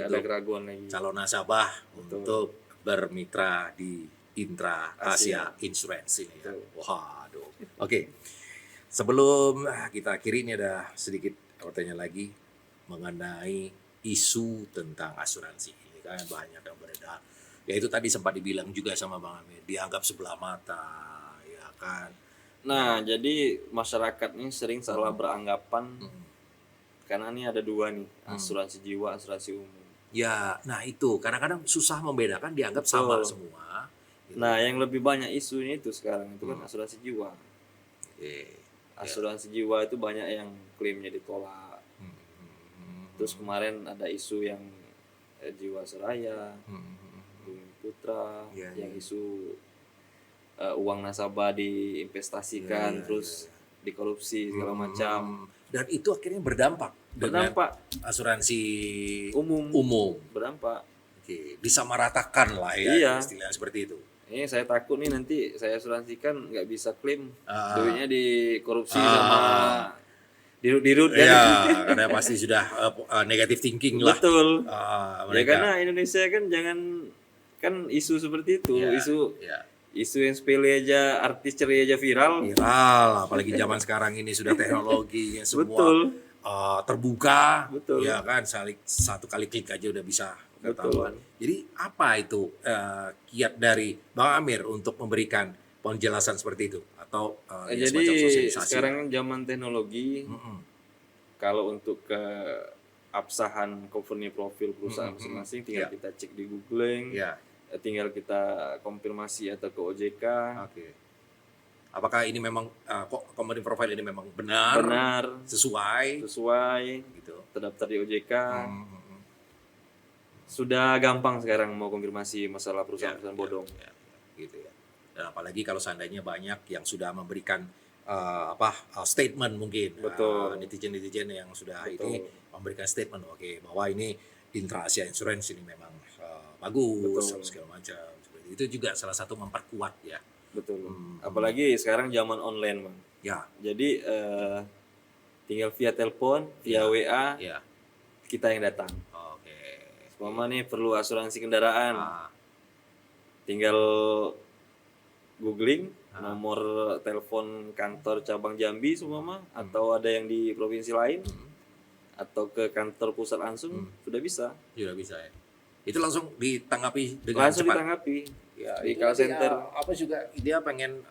Speaker 2: calon nasabah
Speaker 1: untuk bermitra di Intra
Speaker 2: Asia.
Speaker 1: Asia Insurance ini ya.
Speaker 2: Betul.
Speaker 1: Waduh. Oke. Sebelum kita akhiri, ini ada sedikit pertanyaan lagi mengenai isu tentang asuransi. Ini kan banyak yang beredar. Ya itu tadi sempat dibilang juga sama Bang Amir, dianggap sebelah mata, ya kan.
Speaker 2: Nah, jadi masyarakat ini sering salah beranggapan karena ini ada dua nih, asuransi jiwa, asuransi umum.
Speaker 1: Ya, nah itu kadang-kadang susah membedakan, dianggap sama
Speaker 2: Betul.
Speaker 1: semua. Gitu.
Speaker 2: Nah, yang lebih banyak isunya itu sekarang itu kan asuransi jiwa.
Speaker 1: Oke.
Speaker 2: Asuransi jiwa itu banyak yang klaimnya ditolak. Terus kemarin ada isu yang jiwa seraya, Bumi Putra,
Speaker 1: Ya,
Speaker 2: yang isu uang nasabah diinvestasikan, terus dikorupsi segala macam.
Speaker 1: Dan itu akhirnya berdampak dengan
Speaker 2: Berdampak
Speaker 1: asuransi
Speaker 2: umum. Berdampak.
Speaker 1: Oke, disamaratakan lah ya,
Speaker 2: Iya.
Speaker 1: istilahnya seperti itu.
Speaker 2: Ini saya takut nih nanti saya asuransikan nggak bisa klaim, duitnya dikorupsi sama dirut-dirut kan.
Speaker 1: Ya, karena pasti sudah negative thinking lah.
Speaker 2: Betul. Ya
Speaker 1: Mereka.
Speaker 2: karena Indonesia kan jangan kan isu seperti itu,
Speaker 1: Ya,
Speaker 2: isu
Speaker 1: ya.
Speaker 2: isu yang sepele aja, artis ceria aja viral.
Speaker 1: Viral, apalagi zaman sekarang ini sudah teknologinya semua
Speaker 2: Betul.
Speaker 1: Terbuka.
Speaker 2: Betul.
Speaker 1: Ya kan, satu kali klik aja udah bisa ketahuan. Jadi apa itu kiat dari Bang Amir untuk memberikan penjelasan seperti itu atau ya,
Speaker 2: Jadi
Speaker 1: semacam sosialisasi?
Speaker 2: sekarang kan zaman teknologi, kalau untuk ke absahan company profil perusahaan masing-masing tinggal kita cek di googling,
Speaker 1: Ya.
Speaker 2: tinggal kita konfirmasi atau ke OJK.
Speaker 1: Oke. Apakah ini memang company profile ini memang benar, sesuai
Speaker 2: gitu, terdaftar di OJK. Sudah gampang sekarang mau konfirmasi masalah perusahaan-perusahaan bodong.
Speaker 1: Gitu ya. Dan apalagi kalau seandainya banyak yang sudah memberikan statement mungkin.
Speaker 2: Betul.
Speaker 1: Netizen-netizen yang sudah ini memberikan statement bahwa ini Intra Asia Insurance ini memang bagus, segala macam. Seperti itu juga salah satu memperkuat ya.
Speaker 2: Betul. Apalagi sekarang zaman online, Bang.
Speaker 1: Ya.
Speaker 2: Jadi tinggal via telepon, via WA, kita yang datang. Mama nih perlu asuransi kendaraan, tinggal googling nomor telepon kantor cabang Jambi seumpama, atau ada yang di provinsi lain, atau ke kantor pusat langsung, sudah bisa.
Speaker 1: Sudah bisa ya. Itu langsung ditanggapi dengan
Speaker 2: langsung
Speaker 1: cepat.
Speaker 2: ditanggapi
Speaker 1: Ya,
Speaker 2: di call center.
Speaker 1: Apa juga dia pengen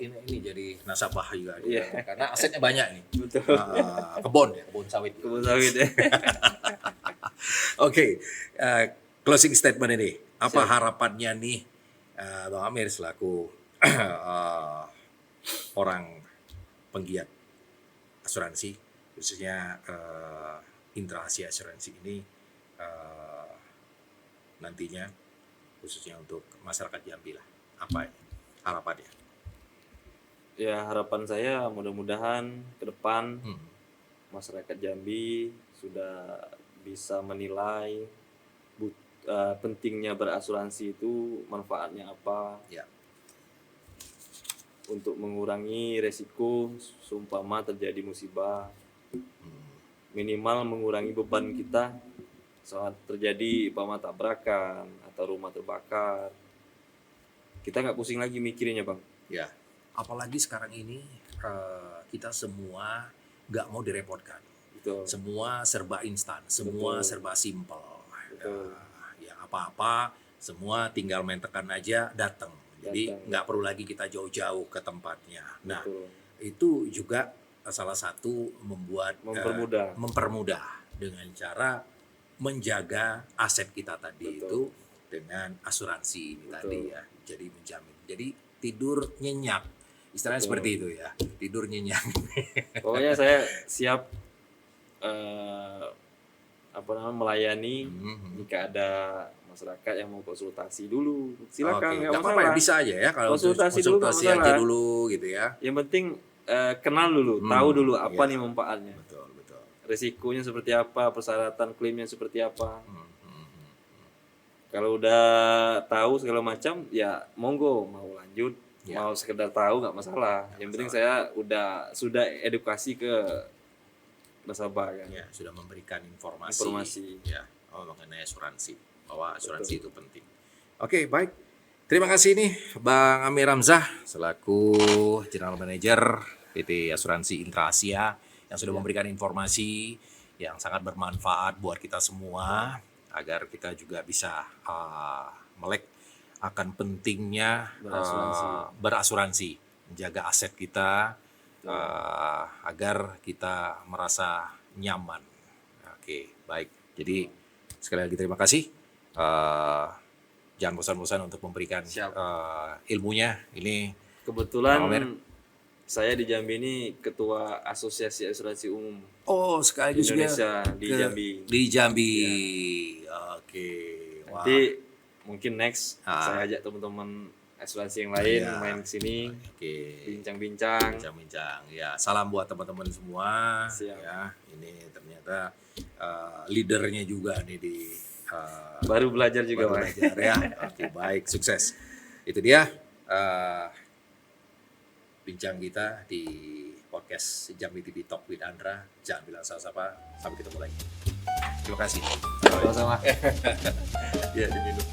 Speaker 1: ini jadi nasabah juga dia. Karena asetnya banyak nih.
Speaker 2: Betul.
Speaker 1: Kebun sawit.
Speaker 2: Kebun sawit ya.
Speaker 1: Oke, closing statement ini. Apa harapannya nih Bang Amir selaku orang penggiat asuransi, khususnya Intra Asia Asuransi ini nantinya khususnya untuk masyarakat Jambi lah. Apa harapannya?
Speaker 2: Ya, harapan saya mudah-mudahan ke depan masyarakat Jambi sudah bisa menilai pentingnya berasuransi itu manfaatnya apa.
Speaker 1: Ya.
Speaker 2: Untuk mengurangi resiko seumpama terjadi musibah. Minimal mengurangi beban kita saat terjadi umpama tabrakan atau rumah terbakar. Kita nggak pusing lagi mikirnya, Bang.
Speaker 1: Ya. Apalagi sekarang ini kita semua nggak mau direpotkan.
Speaker 2: Betul.
Speaker 1: Semua serba instan, semua serba simpel. Ya apa-apa, semua tinggal main tekan aja datang. Jadi nggak perlu lagi kita jauh-jauh ke tempatnya. Nah, itu juga salah satu mempermudah dengan cara menjaga aset kita tadi itu dengan asuransi ini tadi ya. Jadi menjamin. Jadi tidur nyenyak. Istilahnya seperti itu ya. Tidur nyenyak.
Speaker 2: Pokoknya saya siap melayani jika ada masyarakat yang mau konsultasi dulu. Silakan, nggak masalah.
Speaker 1: Apa-apa, bisa aja ya kalau
Speaker 2: konsultasi
Speaker 1: aja dulu gitu ya.
Speaker 2: Yang penting kenal dulu, tahu dulu apa nih manfaatnya.
Speaker 1: Betul.
Speaker 2: Resikonya seperti apa, persyaratan klaimnya seperti apa. Kalau udah tahu segala macam, ya monggo mau lanjut, mau sekedar tahu nggak masalah. Yang penting saya sudah edukasi ke nasabah kan.
Speaker 1: Ya, sudah memberikan informasi. Ya, mengenai asuransi, bahwa asuransi itu penting. Oke, baik. Terima kasih nih Bang Amir Ramzah selaku General Manager PT Asuransi Intra Asia yang sudah memberikan informasi yang sangat bermanfaat buat kita semua agar kita juga bisa melek akan pentingnya berasuransi, menjaga aset kita agar kita merasa nyaman. Oke, baik. Jadi sekali lagi terima kasih. Jangan bosan-bosan untuk memberikan ilmunya. Ini
Speaker 2: kebetulan saya di Jambi ini ketua Asosiasi Asuransi Umum.
Speaker 1: Oh, sekaligus
Speaker 2: Indonesia di Jambi.
Speaker 1: Di Jambi. Ya. Oke.
Speaker 2: Nanti mungkin next saya ajak teman-teman asuransi yang lain main ke sini. Bincang-bincang.
Speaker 1: Ya, salam buat teman-teman semua.
Speaker 2: Siap.
Speaker 1: Ya, ini ternyata leadernya juga nih di
Speaker 2: baru belajar juga, Pak.
Speaker 1: Ya. Oke, baik, sukses. Itu dia bincang kita di podcast Jambi TV Talk with Andra. Jangan bilang salah-salah. Sampai ketemu lagi. Terima kasih.
Speaker 2: Sama-sama.
Speaker 1: Ya, diminum.